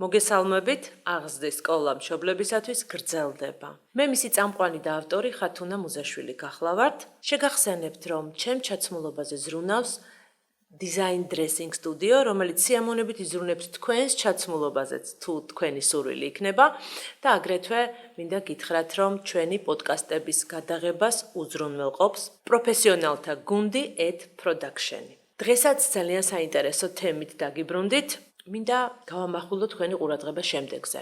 მოგესალმებით, აღზრდის სკოლა მშობლებისათვის გრძელდება. მე მისი წამყვანი და ავტორი ხათუნა მუზაშვილი გახლავართ. შეგახსენებთ, რომ ჩემ ჩაცმულობაზე ზრუნავს Design Dressing Studio, რომელიც სიამოვნებით იზრუნებს თქვენს ჩაცმულობაზეც, თუ თქვენი სურვილი იქნება და აგრეთვე მინდა გითხრათ, რომ ჩვენი პოდკასტების გადაღებას უზრუნველყოფს პროფესიონალთა გუნდი Production. დღესაც ძალიან საინტერესო თემით დაგიბრუნდით. მინდა გავამახვილო თქვენი ყურადღება შემდეგზე.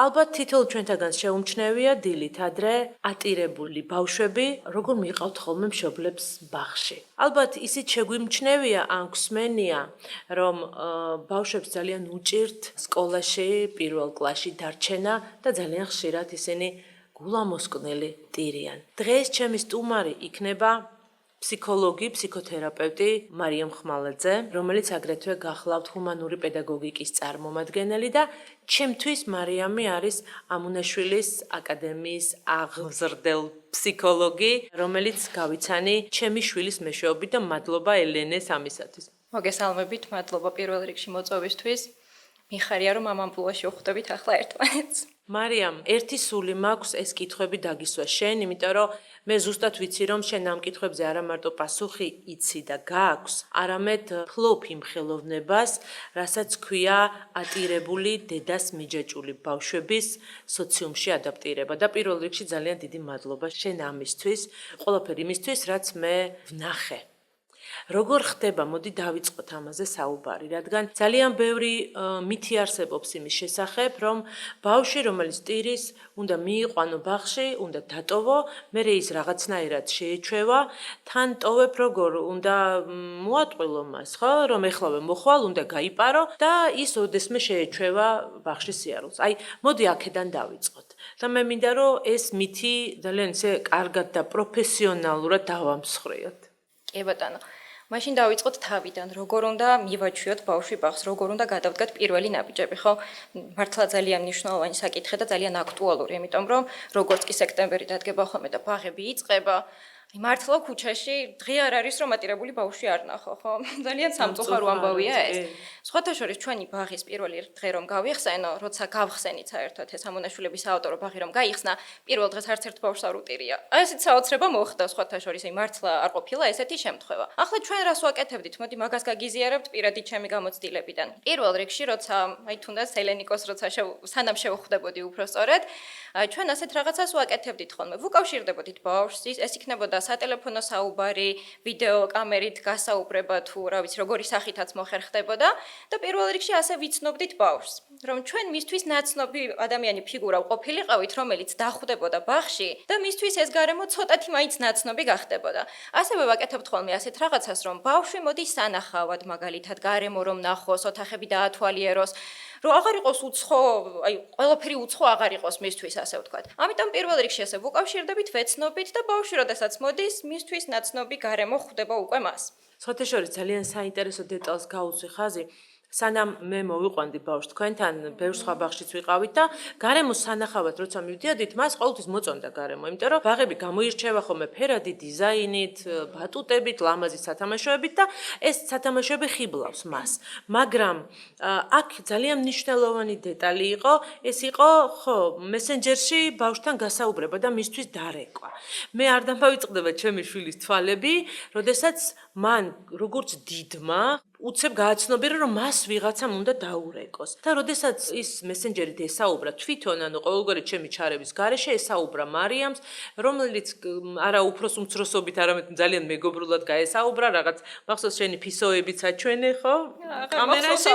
ალბათ თითოეულ ჩვენთაგან შეუმჩნევია დილით ადრე ატირებული ბავშვები, როგორ მიყავთ ხოლმე მშობლებს ბაღში. ალბათ ისიც შეგვიმჩნევია ან გვსმენია, რომ ბავშვებს ძალიან უჭირთ სკოლაში, პირველ კლასში დარჩენა და ძალიან ხშირად ისინი გულამოსკვნელი ტირიან. დღეს ჩემი სტუმარი იქნება ფსიქოლოგი, ფსიქოთერაპევტი მარიამ ხმალაძე, რომელიც აგრეთვე გახლავთ ჰუმანური პედაგოგიკის წარმომადგენელი და ჩემთვის მარიამი არის ამუნაშვილის აკადემიის აღზრდელ ფსიქოლოგი, რომელიც გავიცანი ჩემი შვილის მეშვეობით და მადლობა ელენეს ამისათვის. მოგესალმებით, მადლობა პირველ რიგში მოწვევისთვის. მიხარია რომ ამ ამბულაში ვხვდებით ახლა ერთმანეთს. მარიამ, ერთი სული მაქვს ეს კითხვები დაგისვა შენ, იმიტომ რომ მე ზუსტად ვიცი რომ შენ ამ კითხვებზე არა მარტო პასუხი იცი და გააქვს, არამედ ფლობ იმ ხელოვნებას, რასაც ქვია ატირებული დედას მიჯაჭული ბავშვების სოციუმში ადაპტირება და პირველ რიგში ძალიან დიდი მადლობა შენ ამისთვის, ყველაფერი იმისთვის, რაც მე ვნახე. როგორ ხდება, მოდი დავიწყოთ ამაზე საუბარი, რადგან ძალიან ბევრი მითი არსებობს იმის შესახებ, რომ ბავშვი, რომელიც ტირის, უნდა მიიყვანო ბაღში, უნდა დატოვო, მერე ის რაღაცნაირად შეეჩვევა, თან ტოვებ როგორ, უნდა მოატყვილო მას, ხო, რომ ეხლავე მოხვალ, უნდა გაიპარო და ის ოდესმე შეეჩვევა ბაღში სიარულს. აი, მოდი აქედან დავიწყოთ. და მე მინდა რომ ეს მითი ძალიან ისე კარგად და პროფესიონალურად დავამსხვრიოთ. კი ბატონო. მაშინ დავიწყოთ თავიდან, როგორ უნდა მივაჩვიოთ ბავშვი ბაღს, როგორ უნდა გადავდგათ პირველი ნაბიჯები, ხო? მართლა ძალიან მნიშვნელოვანი საკითხი და ძალიან აქტუალური, იმიტომ რომ როგორც კი სექტემბერი დადგება ხოლმე და ბაღები იწყება, მართლა ქუჩაში დღე არ არის რომ ატირებული ბავშვი არ ნახო, ხო? ძალიან სამწუხარო ამბავია ეს. სხვათა შორის ჩვენი ბაღის პირველი დღე რომ გავიხსენო, როცა გავხსენით საერთოდ ეს ამონაშვილების საავტორო ბაღი რომ გაიხსნა, პირველ დღეს არც ერთ ბავშვს არ უტირია. აი ესეც საოცრება მოხდა სხვათა შორის, აი მართლა არ ყოფილა ესეთი შემთხვევა. ახლა ჩვენ რას ვაკეთებდით? მოდი მაგას გაგიზიარებთ პირადი ჩემი გამოცდილებიდან. პირველ რიგში, როცა აი თუნდაც ელენიკოს როცა სანამ შევხვდებოდი უფრო სწორედ, ჩვენ ასეთ რაღაცას ვაკეთებდით ხოლმე. ვუკავშირდებოდით ბავშვს, ეს იქნებოდა სატელეფონო საუბარი, ვიდეო კამერით გასაუბრება თუ რა ვიცი, როგორი სახითაც მოხერხდებოდა და პირველ რიგში ასე ვიცნობდით ბავშვს, რომ ჩვენ მისთვის ნაცნობი ადამიანი ფიგურა ვყოფილიყავით, რომელიც დახვდებოდა ბაღში და მისთვის ეს გარემო ცოტათი მაინც ნაცნობი გახდებოდა. ასევე ვაკეთებთ ხოლმე ასეთ რაღაცას, რომ ბავშვი მოდის სანახავად, მაგალითად გარემო რომ ნახოს, ოთახები დაათვალიეროს, რომ აღარ იყოს უცხო, აი ყველაფერი უცხო აღარ იყოს მისთვის, ასე ვთქვათ. ამიტომ პირველ რიგში ასე ვუკავშირდებით, ვეცნობით და ბავშვი როდესაც მოდის, მისთვის ნაცნობი გარემო ხვდება უკვე მას. სხვათა შორის ძალიან საინტერესო დეტალს გაუძვი ხაზი. სანამ მე მოვიყვანდი ბავშვს თქვენთან, ბევრ სხვა ბაღშიც ვიყავით და გარემოს სანახავად როცა მივდიოდით, მას ყოველთვის მოწონდა გარემო, იმიტომ რომ ბაღები გამოირჩევა ხოლმე ფერადი დიზაინით, ბატუტებით, ლამაზი სათამაშოებით და ეს სათამაშოები ხიბლავს მას. მაგრამ აქ ძალიან მნიშვნელოვანი დეტალი იყო, ეს იყო, ხო, მესენჯერში ბავშვთან გასაუბრება და მისთვის დარეკვა. მე არ დამავიწყდება ჩემი შვილის თვალები, როდესაც მან როგორც დიდმა უცებ გააცნობიერა რომ მას ვიღაცამ უნდა დაურეკოს. და როდესაც ის მესენჯერით ესაუბრა თვითონ, ანუ ყოველგვარი ჩემი ჩარევის გარეშე ესაუბრა მარიამს, რომელიც არა უფროს უმცროსობით, არამედ ძალიან მეგობრულად გაესაუბრა, რაღაც მახსოვს შენი ფისოებიც აჩვენე, ხო? კამერაში.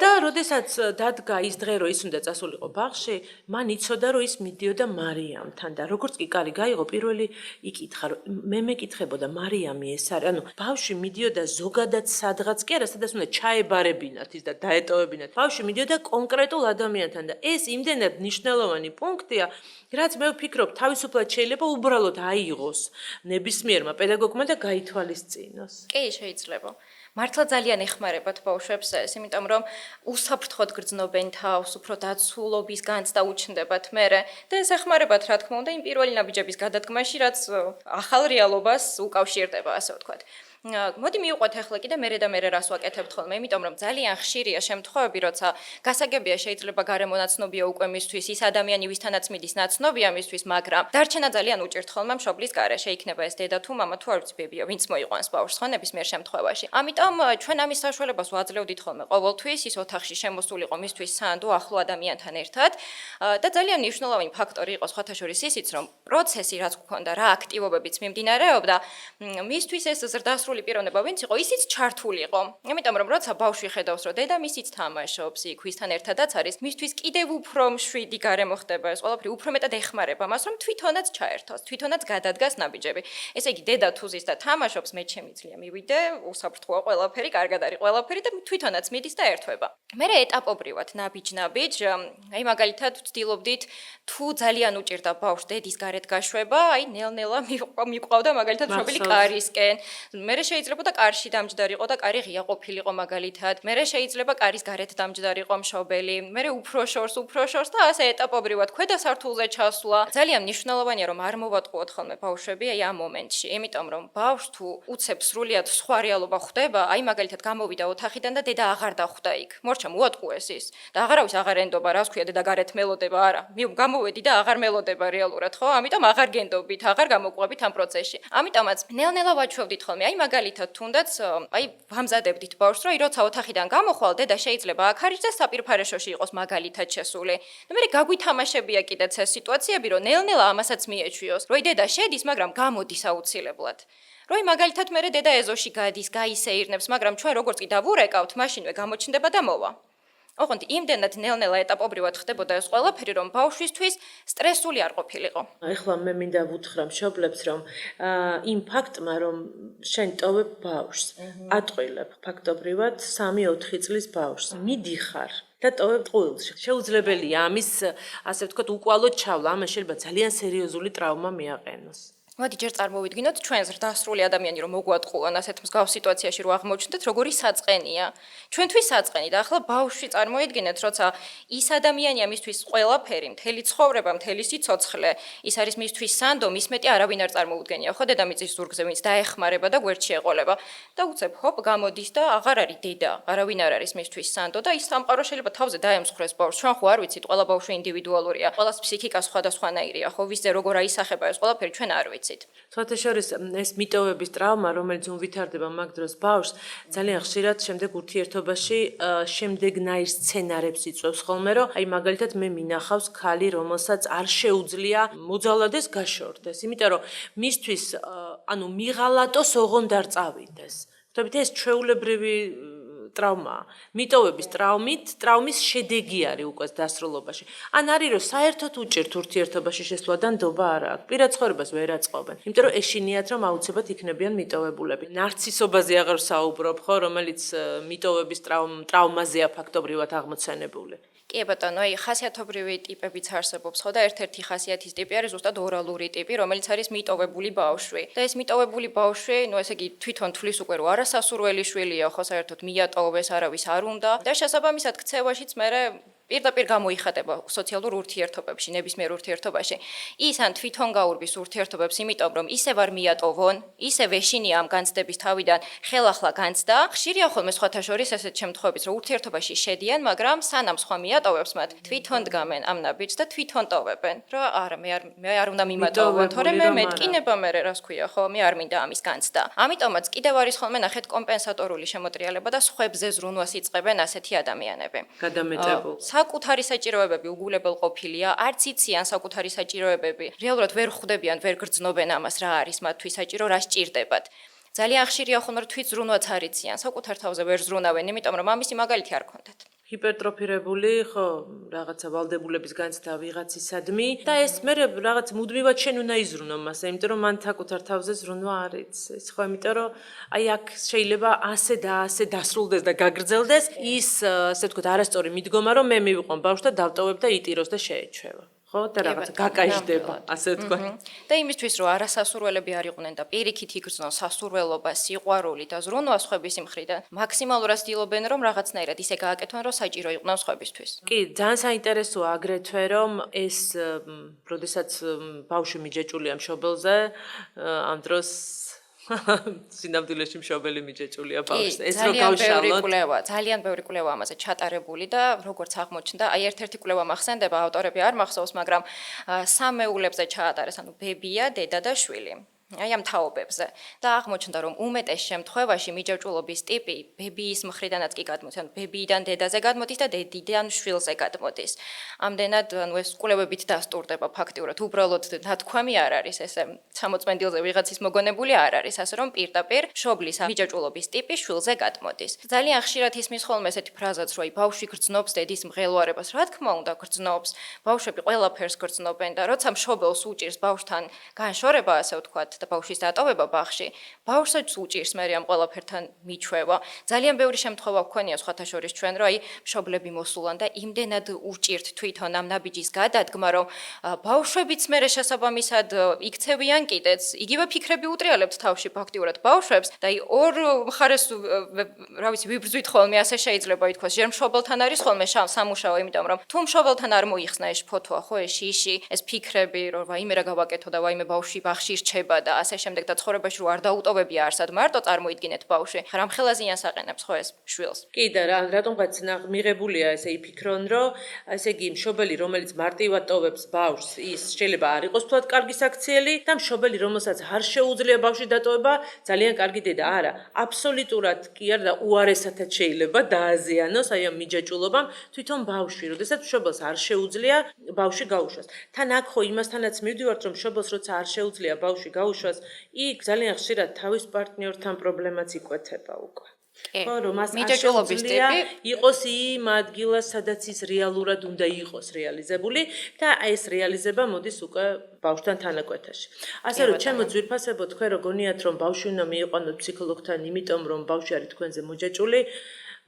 და როდესაც დადგა ის დღე, რომ ის უნდა წასულიყო ბაღში, მან იცოდა, რომ ის მიდიოდა მარიამთან და როგორც კი კარი გაიღო, პირველი იკითხა, რომ მე მეკითხებოდა მარიამი ეს არის, ანუ ბავშვი მიდიოდა ზოგადად სადღაც კი არა, სადაც უნდა ჩაებარებინათ ის და დაეტოვებინათ. ბავშვი მიდიოდა კონკრეტულ ადამიანთან და ეს იმდენად მნიშვნელოვანი პუნქტია, რაც მე ვფიქრობ, თავისუფლად შეიძლება უბრალოდ აიღოს ნებისმიერმა პედაგოგმა და გაითვალისწინოს. კი, შეიძლება. მართლა ძალიან ეხმარებათ ბავშვებს ეს, იმიტომ რომ უსაფრთხოდ გრძნობენ თავს, უფრო დაცულობის განცდა უჩნდებათ მერე და ეს ეხმარებათ, რა თქმა უნდა, იმ პირველი ნაბიჯების გადადგმაში, რაც ახალ რეალობას უკავშირდება, ასე ვთქვათ. მოდი მივყვეთ ახლა კიდე მე რას ვაკეთებთ ხოლმე, იმიტომ რომ ძალიან ხშირია შემთხვევები, როცა გასაგებია შეიძლება გარემონაცნობია უკვე მისთვის, ის ადამიანი ვისთანაც მიდის ნაცნობია მისთვის, მაგრამ დარჩენა ძალიან უჭირთ ხოლმე მშობლის გარეშე, იქნება ეს დედა თუ მამა თუ არ ვიცი ბებია, ვინც მოიყვანს ბავშვს ხო ნებისმიერ შემთხვევაში. ამიტომ ჩვენ ამის საშუალებას ვაძლევდით ხოლმე ყოველთვის ის ოთახში შემოსულიყო მისთვის სანდო ახლო ადამიანთან ერთად და ძალიან მნიშვნელოვანი ფაქტორი იყო სხვათა შორის ისიც, რომ პროცესი რაც გქონდა, რა აქტივობებიც მიმდინარეობდა, მისთვის ეს ზრდასრული პიროვნება ვინც იყო, ისიც ჩართული იყო. ამიტომ რომ როცა ბავშვი ხედავს, რომ დედა მისიც თამაშობს, იქ ვისთან ერთადაც არის, მისთვის კიდევ უფრო მშვიდი გარემო ხდება ეს ყველაფერი, უფრო მეტად ეხმარება მას, რომ თვითონაც ჩაერთოს, თვითონაც გადადგას ნაბიჯები. ესე იგი, დედა თუ ზის და თამაშობს, მე შემიძლია მივიდე, უსაფრთხოა ყველაფერი, კარგად არის ყველაფერი და თვითონაც მიდის და ერთვება. მე ეტაპობრივად ნაბიჯ, აი მაგალითად ვცდილობდით თუ ძალიან უჭირდა ბავშვს დედის გარეთ გაშვება, აი ნელ-ნელა მიყვავდა მაგალითად მშობელი კარისკენ. მე შეიძლება და კარში დამჯდარიყო და კარი ღია ყოფილიყო მაგალითად. მე შეიძლება კარის გარეთ დამჯდარიყო მშობელი. მე უფრო შორს და ასე ეტაპობრივად ქვედა სართულზე ჩასვლა. ძალიან მნიშვნელოვანია რომ არ მოვატყუოთ ხოლმე ბავშვები აი ამ მომენტში. იმიტომ რომ ბავშვს თუ უცებ სრულიად სხვა რეალობა ხვდება, აი მაგალითად გამოვიდა ოთახიდან და დედა აღარ დახვდა იქ. მორჩა მოატყუეს ის და აღარავის აღარ ენდობა, რას ქვია დედა გარეთ მელოდება, არა. გამოვედი და აღარ მელოდება რეალურად, ხო? ამიტომ აღარ გენდობით, აღარ გამოყვებით ამ პროცესში. ამიტომაც ნელ-ნელა ვაჩვევდით ხოლმე, აი მაგალითად თუნდაც აი ვამზადებდით ბავშვს, რომ როცა ოთახიდან გამოხვალ, დედა შეიძლება აქ არის და საპირფარეშოში იყოს მაგალითად შესული. და მე გაგვითამაშებია კიდეც ეს სიტუაციები, რომ ნელ-ნელა ამასაც მიეჩვიოს, რომ დედა შედის, მაგრამ გამოდის აუცილებლად. რომ მაგალითად მე დედა ეზოში გადის, გაისეირნებს, მაგრამ ჩვენ როგორც კი დავურეკავთ, მაშინვე გამოჩნდება და მოვა. ოღონდ იმდენად ნელ-ნელა ეტაპობრივად ხდებოდა ეს ყველაფერი, რომ ბავშვისთვის სტრესული არ ყოფილიყო. ეხლა მე მინდა ვუთხრა მშობლებს, რომ იმ ფაქტმა, რომ შენ ტოვებ ბავშვს, ატყვილებ ფაქტობრივად 3-4 წლის ბავშვს, მიდიხარ და ტოვებ ტყუილს. შეუძლებელია ამის, ასე ვთქვათ, უკვალოდ ჩავლა, ამას შეიძლება ძალიან სერიოზული ტრავმა მიაყენოს. მოდი ჯერ წარმოვიდგინოთ ჩვენ ზრდასრული ადამიანი რომ მოგვატყუან ასეთ მსგავს სიტუაციაში რომ აღმოჩნდეთ როგორი საწყენია. ჩვენთვის საწყენი და ახლა ბავშვი წარმოიდგინეთ, როცა ის ადამიანია მისთვის ყველაფერი, მთელი ცხოვრება, მთელი სიცოცხლე, ის არის მისთვის სანდო, მის მეტი არავინ არ წარმოუდგენია, ხო დედამიწის ზურგზე ვინც დაეხმარება და გვერდში ეყოლება. და უცებ ჰოპ გამოდის და აღარ არის დედა, არავინ არ არის მისთვის სანდო და ის სამყარო შეიძლება თავზე დაემსხვრეს ბავშვს. ჩვენ ხო არ ვიცით, ყველა ბავშვი ინდივიდუალურია, ყველას ფსიქიკა სხვადასხვანაირია, ხო ვისზე როგორ აისახება ეს ყველაფერი ჩვენ არ ვიცით. სხვათა შორის ეს მიტოვების ტრავმა, რომელიც უნვითარდება მაგ დროს ბავშვს, ძალიან ხშირად შემდეგ ურთიერთობაში შემდეგნაირ სცენარებს იწვევს ხოლმე, რომ აი მაგალითად მე მინახავს ქალი, რომელსაც არ შეუძლია მოძალადეს გაშორდეს, იმიტომ რომ მისთვის ანუ მიღალატოს ოღონდ არ წავიდეს. ხვდებით ეს ჩვეულებრივი ტრავმაა. მიტოვების ტრავმის შედეგი არის უკვე დასრულობაში. ან არის რომ საერთოდ უჭირთ ურთიერთობაში შესვლა და ნდობა არ აქვს. პირად ცხოვრებას ვერ აწყობენ. იმიტომ რომ ეშინიათ რომ აუცილებლად იქნებიან მიტოვებულები. ნარცისობაზე აღარ საუბრობ, ხო, რომელიც მიტოვების ტრავმაზეა ფაქტობრივად აღმოცენებული. კი ბატონო, აი ხასიათობრივი ტიპებიც არსებობს, ხო და ერთ-ერთი ხასიათის ტიპი არის ზუსტად ორალური ტიპი, რომელიც არის მიტოვებული ბავშვი. და ეს მიტოვებული ბავშვი, ესე იგი თვითონ თვლის უკვე რომ არასასურველი შვილია, ხო საერთოდ მიატოვეს, არავის არ უნდა და შესაბამისად ქცევაშიც მე პირდაპირ გამოიხატება სოციალურ ურთიერთობებში, ნებისმიერ ურთიერთობაში. ის ან თვითონ გაურბის ურთიერთობებს, იმიტომ რომ ისევ არ მიატოვონ, ისევ ეშინია ამ განცდების თავიდან ხელახლა განცდა. ხშირია ხოლმე სხვათა შორის ესეთ შემთხვევებიც, რომ ურთიერთობაში შედიან, მაგრამ სანამ სხვა მიატოვებს მათ, თვითონ დგამენ ამ ნაბიჯს და თვითონ ტოვებენ. რომ არა, მე არ უნდა მიმატოვონ, თორემ მე მეტკინება მე რას ქვია, ხო, მე არ მინდა ამის განცდა. ამიტომაც კიდევ არის ხოლმე ნახეთ კომპენსატორული შემოტრიალება და სხვებზე ზრუნვას იწყებენ ასეთი ადამიანები. გადამეტებულ საკუთარი საჭიროებები უგულებელ ყოფილია, არც იციან საკუთარი საჭიროებები. რეალურად ვერ ხვდებიან, ვერ გრძნობენ ამას, რა არის მათთვის საჭირო, რა სჭირდებათ. ძალიან ხშირია ხოლმე რომ თვით ზრუნვაც არ იციან, საკუთარ თავზე ვერ ზრუნავენ, იმიტომ რომ ამისი მაგალითი არ ქონდათ. ჰიპერტროფირებული, ხო, რაღაცა ვალდებულების განცდა ვიღაცისადმი და ეს მე რაღაც მუდმივად შენ უნდა იზრუნო მასე, იმიტომ რომ მან საკუთარ თავზე ზრუნვა არ იცის, ხო, იმიტომ რომ აი აქ შეიძლება ასე და ასე დასრულდეს და გაგრძელდეს ის, ასე ვთქვათ, არასწორი მიდგომა, რომ მე მივიყვან ბავშვს და დავტოვებ და იტიროს და შეეჩვევა. ხო, და რაღაცა გაკაჟდება, ასე ვთქვათ. და იმისთვის რომ არასასურველები არ იყვნენ და პირიქით იგრძნონ სასურველობა, სიყვარული და ზრუნვა სხვების მხრიდან, მაქსიმალურად ცდილობენ რომ რაღაცნაირად ისე გააკეთონ, რომ საჭირო იყვნენ სხვებისთვის. კი, ძალიან საინტერესოა აგრეთვე რომ ეს, როდესაც ბავშვი მიჯეჭულია მშობელზე, ამ დროს სინამდვილეში მშობელი მიჯეჭულია ბავშვს. ეს რო ძალიან ბევრი გავშალოთ. კვლევა, ძალიან ბევრი კვლევა ამაზე ჩატარებული და როგორც აღმოჩნდა, აი ერთ-ერთი კვლევა მახსენდება, ავტორები არ მახსოვს, მაგრამ სამეულებზე ჩაატარეს, ანუ ბებია, დედა და შვილი. აი ამ თაობებზე და აღმოჩნდა რომ უმეტეს შემთხვევაში მიჯაჭვულობის ტიპი ბებიის მხრიდანაც კი გადმოდის, ანუ ბებიიდან დედაზე გადმოდის და დედიდან შვილზე გადმოდის. ამდენად ანუ ეს კვლევებით დასტურდება ფაქტიურად, უბრალოდ ნათქვამი არ არის, ესე სამოწმენდილზე ვიღაცის მოგონებული არ არის, ასე რომ პირდაპირ მშობლის მიჯაჭვულობის ტიპი შვილზე გადმოდის. ძალიან ხშირად ისმის ხოლმე ესეთი ფრაზაც, რომ აი ბავშვი გრძნობს დედის მღელვარებას, რა თქმა უნდა გრძნობს, ბავშვები ყველაფერს გრძნობენ და როცა მშობელს უჭირს ბავშვთან განშორება, ასე ვთქვათ, და ბავშვის დატოვება ბაღში, ბავშვსაც უჭირს მე ამ ყველაფერთან მიჩვევა. ძალიან ბევრი შემთხვევა გვქონია სხვათა შორის ჩვენ, რომ აი მშობლები მოსულან და იმდენად უჭირთ თვითონ ამ ნაბიჯის გადადგმა, რომ ბავშვებიც მე შესაბამისად იქცევიან კიდეც. იგივე ფიქრები უტრიალებთ თავში ფაქტიურად ბავშვებს და აი ორ მხარეს რა ვიცი ვიბრძვით ხოლმე, ასე შეიძლება ითქვას, ჯერ მშობელთან არის ხოლმე სამუშაო, იმიტომ რომ თუ მშობელთან არ მოიხსნა ეს ფოთოა, ხო ეს შიში, ეს ფიქრები, რომ ვაიმე რა გავაკეთო და ვაიმე ბავშვი ბაღში რჩება და ასე შემდეგ და ცხოვრებაში რო არ დაუტოვებია არსად მარტო წარმოიდგინეთ ბავშვი. რამხელა ზიანს აყენებს ხო ეს შვილს? კი და რატომღაც მიღებულია ესე იფიქრონ, რომ ესე იგი მშობელი, რომელიც მარტივად ტოვებს ბავშვს, ის შეიძლება არ იყოს თვათ კარგი საქციელი და მშობელი, რომელსაც არ შეუძლია ბავშვი დატოვება, ძალიან კარგი დედა. არა, აბსოლუტურად კი არა და უარესათაც შეიძლება დააზიანოს აი ამ მიჯაჭვულობამ თვითონ ბავშვი, როდესაც მშობელს არ შეუძლია ბავშვი გაუშვას. თან აქ ხო იმასთანაც მივდივართ, რომ მშობელს როცა არ შეუძლია ბავშვი გაუშვას, იქ ძალიან ხშირად თავის პარტნიორთან პრობლემაც იკვეთება უკვე. ხო, რომ მას მიჯაჭვულობის ტიპი იყოს იმ ადგილას, სადაც ის რეალურად უნდა იყოს რეალიზებული და ეს რეალიზება მოდის უკვე ბავშვთან თანაკვეთაში. ასე რომ ჩემო ძვირფასებო თქვენ რო გონიათ რომ ბავშვი უნდა მიიყვანოთ ფსიქოლოგთან, იმიტომ რომ ბავშვი არის თქვენზე მოჯაჭვული,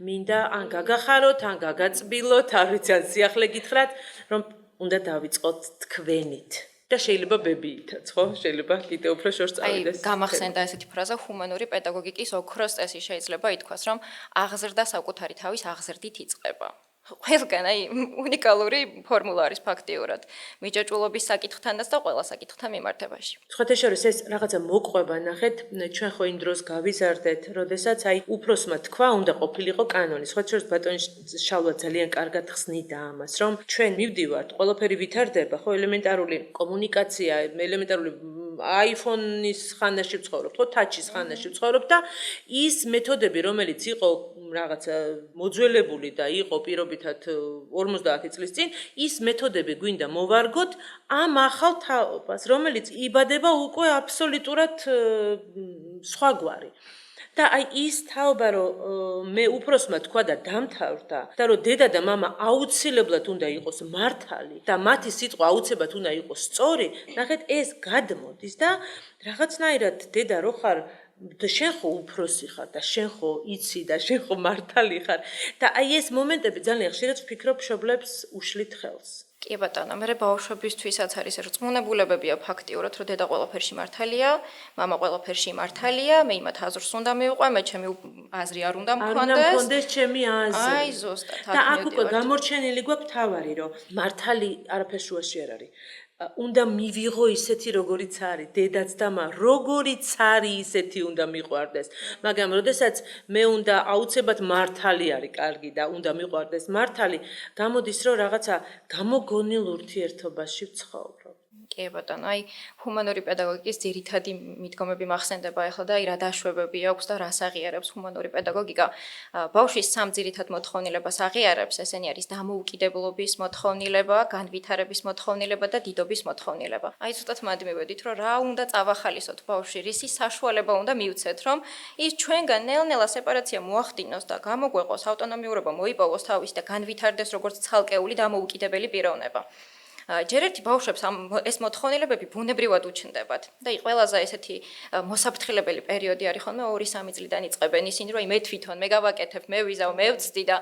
მინდა ან გაგახაროთ, ან გაგაწბილოთ, არ ვიცი ან სიახლე გითხრათ, რომ უნდა დავიწყოთ თქვენით. და შეიძლება ბებიითაც, ხო? შეიძლება კიდე უფრო შორს წავიდეს. აი, გამახსენდა ესეთი ფრაზა ჰუმანური პედაგოგიკის ოქროს წესი შეიძლება ითქვას, რომ აღზრდა საკუთარი თავის აღზრდით იწყება. ყველგან აი უნიკალური ფორმულა არის ფაქტიურად. მიჯაჭვულობის საკითხთანაც და ყველა საკითხთან მიმართებაში. სხვათა შორის ეს რაღაცა მოყვება, ნახეთ, ჩვენ ხო იმ დროს გავიზარდეთ, როდესაც აი უფროსმა თქვა უნდა ყოფილიყო კანონი. სხვათა შორის ბატონი შალვა ძალიან კარგად ხსნიდა ამას, რომ ჩვენ მივდივართ, ყველაფერი ვითარდება, ხო, ელემენტარული კომუნიკაცია, ელემენტარული iPhone-ის ხანაში ვცხოვრობთ, ხო, touch-ის ხანაში ვცხოვრობთ და ის მეთოდები, რომელიც იყო რაღაცა მოძველებული და იყო პირობითად 50 წლის წინ, ის მეთოდები გვინდა მოვარგოთ ამ ახალ თაობას, რომელიც იბადება უკვე აბსოლუტურად სხვაგვარი. და აი ის თაობა რომ მე უფროსმა თქვა და დამთავრდა და რომ დედა და მამა აუცილებლად უნდა იყოს მართალი და მათი სიტყვა აუცილებლად უნდა იყოს სწორი, ნახეთ ეს გადმოდის და რაღაცნაირად დედა რო ხარ და შენ ხო უფროსი ხარ და შენ ხო იცი და შენ ხო მართალი ხარ და აი ეს მომენტები ძალიან ხშირად ვფიქრობ მშობლებს უშლით ხელს. კი ბატონო, მე ბავშვებისთვისაც არის რწმუნებულებებია ფაქტიურად, რომ დედა ყველაფერში მართალია, მამა ყველაფერში მართალია, მე იმათ აზრს უნდა მივყვე, მე ჩემი აზრი არ უნდა მქონდეს. არ უნდა მქონდეს ჩემი აზრი. აი ზუსტად. და აქ უკვე გამორჩენილი გვაქვს თავარი, რომ მართალი არაფერს შუაში არ არის. უნდა მივიღო ისეთი როგორიც არის დედაც და მა როგორიც არის ისეთი უნდა მიყვარდეს მაგრამ როდესაც მე უნდა აუცილებლად მართალი არის კარგი და უნდა მიყვარდეს მართალი გამოდის რომ რაღაცა გამოგონილ ურთიერთობაში ვცხოვრობ კი ბატონო, აი ჰუმანური პედაგოგიკის ძირითადი მიდგომები მახსენდება ახლა და აი რა დაშვებები აქვს და რას აღიარებს ჰუმანური პედაგოგიკა. ბავშვის სამ ძირითად მოთხოვნილებას აღიარებს, ესენი არის დამოუკიდებლობის მოთხოვნილება, განვითარების მოთხოვნილება და დიდობის მოთხოვნილება. აი ზუსტად მად მივედით, რომ რა უნდა წავახალისოთ ბავშვი, რისი საშუალება უნდა მივცეთ, რომ ის ჩვენგან ნელ-ნელა სეპარაცია მოახდინოს და გამოგვეყოს ავტონომიურობა, მოიპოვოს თავის და განვითარდეს როგორც ცალკეული დამოუკიდებელი პიროვნება. ჯერ ერთი ბავშვებს ეს მოთხოვნილებები ბუნებრივად უჩნდებათ და ყველაზე ესეთი მოსაფრთხილებელი პერიოდი არის ხოლმე 2-3 წლიდან იწყებენ ისინი რომ მე თვითონ მე გავაკეთებ მე ვიზავ მე ვწდი და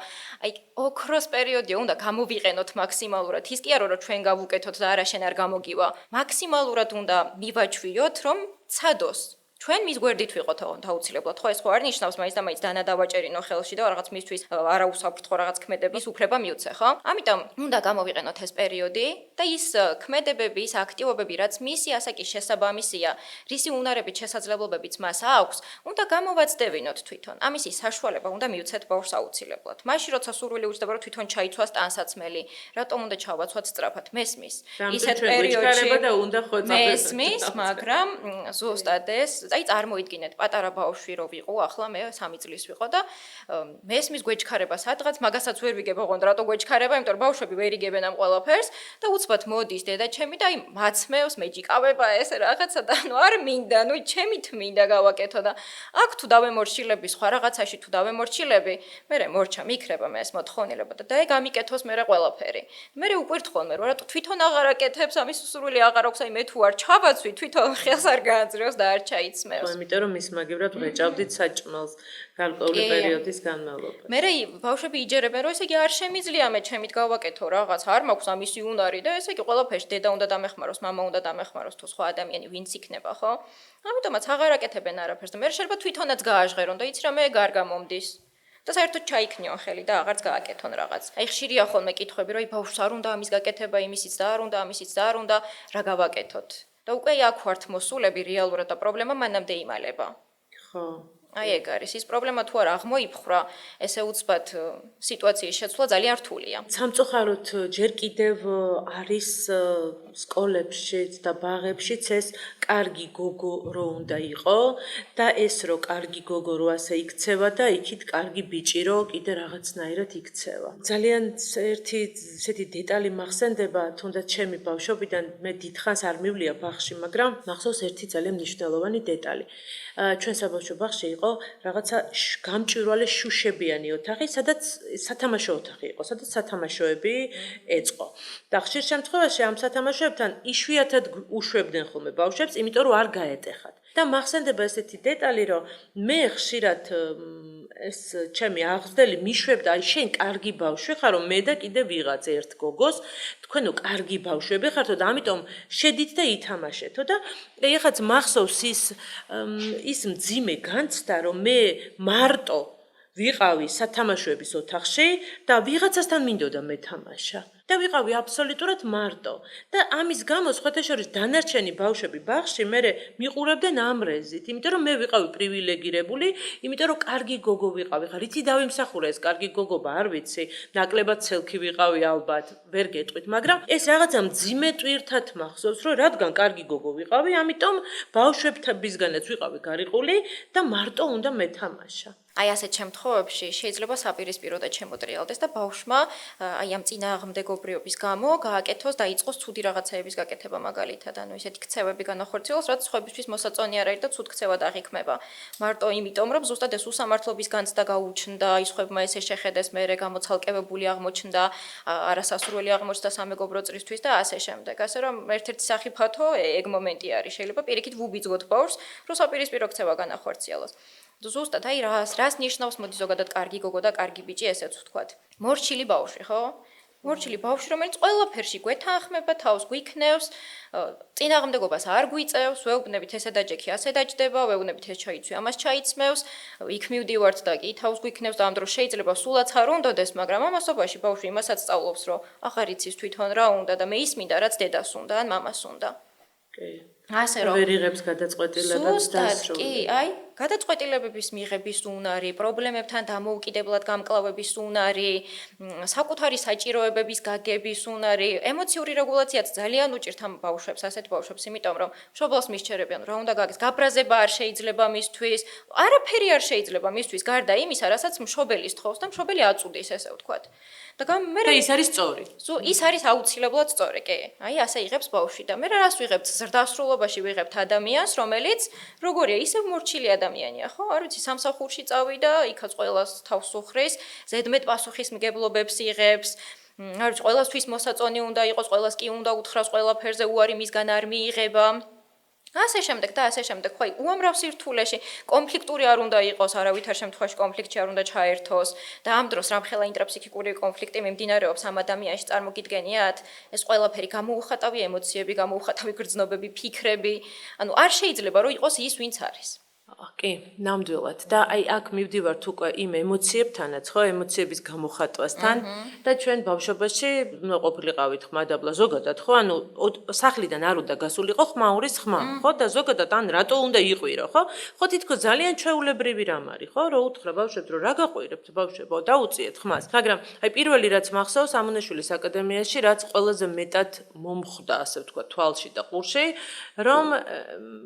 აი ოქროს პერიოდია უნდა გამოვიყენოთ მაქსიმალურად ის კი არა რომ ჩვენ გავუკეთოთ და არა შენ არ გამოგივა მაქსიმალურად უნდა მივაჩვიოთ რომ ცადოს ჩვენ მის გვერდით ვიყოთ აუცილებლად, ხო ეს ხო არ ნიშნავს მაინც და მაინც დანა დავაჭერინო ხელში და რაღაც მისთვის არა უსაფრთხო რაღაც ქმედების უფლება მივცე, ხო? ამიტომ უნდა გამოვიყენოთ ეს პერიოდი და ის ქმედებები, ის აქტივობები, რაც მისი ასაკის შესაბამისია, რისი უნარებით შესაძლებლობებიც მას აქვს, უნდა გამოვაცდევინოთ თვითონ. ამის ის საშუალება უნდა მივცეთ ბავშვს აუცილებლად. მაშინ როცა სურვილი უჩნდება, რომ თვითონ ჩაიცვას ტანსაცმელი, რატომ უნდა ჩავაცვათ სწრაფად მესმის. ისეთ პერიოდში და უნდა ხოწაფებს. მესმის, მაგრამ ზუსტად ეს აი წარმოიდგინეთ პატარა ბავშვი რო ვიყო, ახლა მე 3 წლის ვიყო და მესმის გვეჩქარება სადღაც, მაგასაც ვერ ვიგებ ოღონდ რატო გვეჩქარება, იმიტომ რომ ბავშვები ვერ იგებენ ამ ყველაფერს და უცბად მოდის დედაჩემი და აი მაცმევს, მეჯიკავება ეს რაღაცა და ნუ არ მინდა, ნუ ჩემით მინდა გავაკეთო და აქ თუ დავემორჩილები სხვა რაღაცაში თუ დავემორჩილები, მე მორჩა მიქრება მე ეს მოთხოვნილება და აი გამიკეთოს მე ყველაფერი. მე უკვირთხონ მე რატო თვითონ აღარ აკეთებს ამის სურვილი აღარ აქვს, აი მე თუ არ ჩავაცვი, თვითონ ხელს არ გააძრევს და არ ჩაიცმევს. იმიტომ რომ ის მაგივრად ვეჭავდით საჭმელს გარკვეული პერიოდის განმავლობაში. მე ბავშვები იჯერებენ, რომ ესე იგი არ შემიძლია მე ჩემით გავაკეთო რაღაც, არ მაქვს ამისი უნარი და ესე იგი ყველაფერში დედა უნდა დამეხმაროს, მამა უნდა დამეხმაროს თუ სხვა ადამიანი ვინც იქნება, ხო? ამიტომაც აღარ აკეთებენ არაფერს და მე შეიძლება თვითონაც გააჟღერონ და იცი რა მე გარ გამომდის. და საერთოდ ჩაიქნიონ ხელი და აღარც გააკეთონ რაღაც. აი ხშირია ხოლმე კითხვები, რომ აი ბავშვს არ უნდა ამის გაკეთება, იმისიც და არ უნდა, ამისიც და არ უნდა, რა გავაკეთოთ? და უკვე აქ ვართ მოსულები რეალურად და პრობლემა მანამდე იმალება. ხო. აი ეგ არის ის პრობლემა თუ არ აღმოიფხრა, ესე უცბად სიტუაციის შეცვლა ძალიან რთულია. სამწუხაროდ ჯერ კიდევ არის სკოლებშიც და ბაღებშიც ეს კარგი გოგო რო უნდა იყო და ეს რო კარგი გოგო რო ასე იქცევა და იქით კარგი ბიჭი რო კიდე რაღაცნაირად იქცევა. ძალიან ერთი ესეთი დეტალი მახსენდება, თუნდაც ჩემი ბავშვობიდან მე დიდხანს არ მივლია ბაღში, მაგრამ მახსოვს ერთი ძალიან მნიშვნელოვანი დეტალი. ჩვენ საბავშვო ბაღში იყო რაღაცა გამჭვირვალე შუშებიანი ოთახი, სადაც სათამაშო ოთახი იყო, სადაც სათამაშოები ეწყო. და ხშირ შემთხვევაში ამ სათამაშოებთან იშვიათად უშვებდნენ ხოლმე ბავშვებს, იმიტომ რომ არ გაეტეხათ. და მახსენდება ესეთი დეტალი, რომ მე ხშირად ეს ჩემი აღზრდელი მიშვებდა, აი შენ კარგი ბავშვი ხარო, მე და კიდე ვიღაც ერთ გოგოს, თქვენო კარგი ბავშვები ხართო და ამიტომ შედით და ითამაშეთო და ეხაც მახსოვს ის მძიმე განცდა, რომ მე მარტო ვიყავი სათამაშოების ოთახში და ვიღაცასთან მინდოდა მეთამაშა. და ვიყავი აბსოლუტურად მარტო. და ამის გამო სხვათაშორის დანარჩენი ბავშვები ბაღში მე მიყურებდნენ ამრეზით, იმიტომ რომ მე ვიყავი პრივილეგირებული, იმიტომ რომ კარგი გოგო ვიყავი. ხა რითი დავიმსახურე ეს კარგი გოგობა, არ ვიცი, ნაკლებად ცელქი ვიყავი ალბათ, ვერ გეტყვით, მაგრამ ეს რაღაცა მძიმე ტვირთად მახსოვს, რომ რადგან კარგი გოგო ვიყავი, ამიტომ ბავშვებთაგანაც ვიყავი გარიყული და მარტო უნდა მეთამაშა. აი ასეთ შემთხვევებში შეიძლება საპირისპიროდაც შემოტრიალდეს და ბავშვმა აი ამ წინააღმდეგობრიობის გამო გააკეთოს და იწყოს ცუდი რაღაცეების გაკეთება მაგალითად, ანუ ესეთი ქცევები განახორციელოს, რაც სხვებისთვის მოსაწონი არ არის და ცუდ ქცევად აღიქმება. მარტო იმიტომ, რომ ზუსტად ეს უსამართლობის განცდა გაუჩნდა, ის სხვებმა ესე შეხედეს, მერე გამოცალკევებული აღმოჩნდა, არასასურველი აღმოჩნდა სამეგობრო წრისთვის და ასე შემდეგ. ასე რომ ერთ-ერთი სახიფათო ეგ მომენტი არის, შეიძლება პირიქით ვუბიძგოთ ბავშვს, რომ საპირისპირო ქცევა განახორციელოს. ზუსტად აი რას ნიშნავს მოდი ზოგადად კარგი გოგო და კარგი ბიჭი ესეც ვთქვათ. მორჩილი ბავშვი, ხო? მორჩილი ბავშვი, რომელიც ყველაფერში გვეთანხმება, თავს გვიქნევს, წინააღმდეგობას არ გვიწევს, ვეუბნებით ესე დაჯექი, ასე დაჯდება, ვეუბნებით ეს ჩაიცვი, ამას ჩაიცმევს, იქ მივდივართ და კი თავს გვიქნევს და ამ დროს შეიძლება სულაც არ უნდადეს, მაგრამ ამასობაში ბავშვი იმასაც სწავლობს, რომ აღარ იცის თვითონ რა უნდა და მე ისმინდა, რაც დედას უნდა ან მამას უნდა. კი. ასე რომ ვერ იღებს გადაწყვეტილებებს დასრულებით. კი, აი, გადაწყვეტილებების მიღების უნარი, პრობლემებთან დამოუკიდებლად გამკლავების უნარი, საკუთარი საჭიროებების გაგების უნარი, ემოციური რეგულაციაც ძალიან უჭირთ ამ ბავშვებს, ასეთ ბავშვებს, იმიტომ რომ მშობელს მისჩერებიან, რა უნდა გაგეს, გაბრაზება არ შეიძლება მისთვის, არაფერი არ შეიძლება მისთვის, გარდა იმისა, რასაც მშობელი სთხოვს და მშობელი აწუდის, ესე ვთქვათ. და ის არის სწორი. ის არის აუცილებლად სწორი, კი. აი, ასე იღებს ბავშვი და მე რას ვიღებთ ზრდასრულობაში ვიღებთ ადამიანს, რომელიც როგორია, ისევ მორჩილი ადამიანია, ხო? არ ვიცი, სამსახურში წავიდა, იქაც ყველას თავს უხრის, ზედმეტ პასუხისმგებლობებს იღებს. არ ვიცი, ყველასთვის მოსაწონი უნდა იყოს, ყველას კი უნდა უთხრას ყველაფერზე, უარი მისგან არ მიიღება. ასე შემდეგ და ასე შემდეგ. ხო, უამრავ სირთულეში კონფლიქტური არ უნდა იყოს, არავითარ შემთხვევაში კონფლიქტში არ უნდა ჩაერთოს და ამ დროს რამხელა ინტრაფსიქიკური კონფლიქტი მიმდინარეობს ამ ადამიანში, წარმოგიდგენიათ? ეს ყველაფერი გამოუხატავი ემოციები, გამოუხატავი გრძნობები, ფიქრები. ანუ არ შეიძლება რომ იყოს ის, ვინც არის. კი, ნამდვილად. და აი აქ მივდივართ უკვე იმ ემოციებთანაც, ხო, ემოციების გამოხატვასთან და ჩვენ ბავშვობაში ყოფილიყავით ხმადაბლა ზოგადად, ხო, ანუ სახლიდან არ უნდა გასულიყო ხმაურის ხმა, ხო, და ზოგადად ან რატო უნდა იყვირო, ხო? ხო, თითქოს ძალიან ჩვეულებრივი რამ არის, ხო, რომ უთხრა ბავშვებს, რომ რა გაყვირებთ ბავშვებო, დაუწიეთ ხმას. მაგრამ აი პირველი რაც მახსოვს ამონაშვილის აკადემიაში, რაც ყველაზე მეტად მომხვდა, ასე ვთქვა, თვალში და ყურში, რომ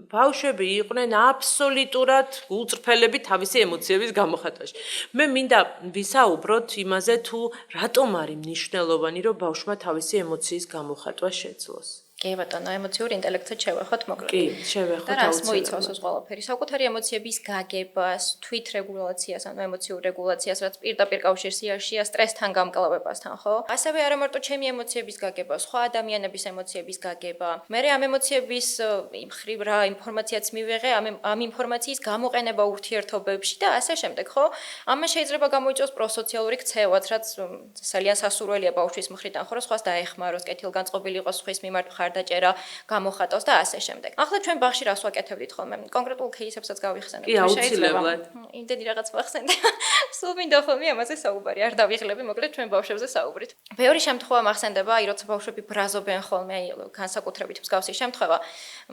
ბავშვები იყვნენ აბსოლუტურად გულწრფელები თავისი ემოციების გამოხატვაში. მე მინდა ვისაუბროთ იმაზე, თუ რატომ არის მნიშვნელოვანი, რომ ბავშვმა თავისი ემოციის გამოხატვა შეძლოს. კი ბატონო, ემოციური ინტელექტზე შევეხოთ მოკლედ. კი, შევეხოთ და რას მოიცავს ეს ყველაფერი? საკუთარი ემოციების გაგებას, თვითრეგულაციას, ანუ ემოციურ რეგულაციას, რაც პირდაპირ კავშირს იარშია სტრესთან გამკლავებასთან, ხო? ასევე არა მარტო ჩემი ემოციების გაგება, სხვა ადამიანების ემოციების გაგება. მე ამ ემოციების მხრივ რა ინფორმაციაც მივიღე, ამ ინფორმაციის გამოყენება ურთიერთობებში და ასე შემდეგ, ხო? ამას შეიძლება გამოიწვიოს პროსოციალური ქცევაც, რაც ძალიან სასურველია ბავშვის მხრიდან, ხო, რომ სხვას დაეხმაროს, კეთილგანწყობილი იყოს სხვის მიმართ ხარდაჭერა გამოხატოს და ასე შემდეგ. ახლა ჩვენ ბაღში რას ვაკეთებდით ხოლმე? კონკრეტულ кейსებსაც გავიხსენებთ. კი, აუცილებლად. იმდენი რაღაც ვახსენე. სულ მინდა ხოლმე ამაზე საუბარი, არ დავიღლები, მოკლედ ჩვენ ბავშვებზე საუბრით. ბევრი შემთხვევა მახსენდება, აი როცა ბავშვები ბრაზობენ ხოლმე, აი განსაკუთრებით მსგავსი შემთხვევა,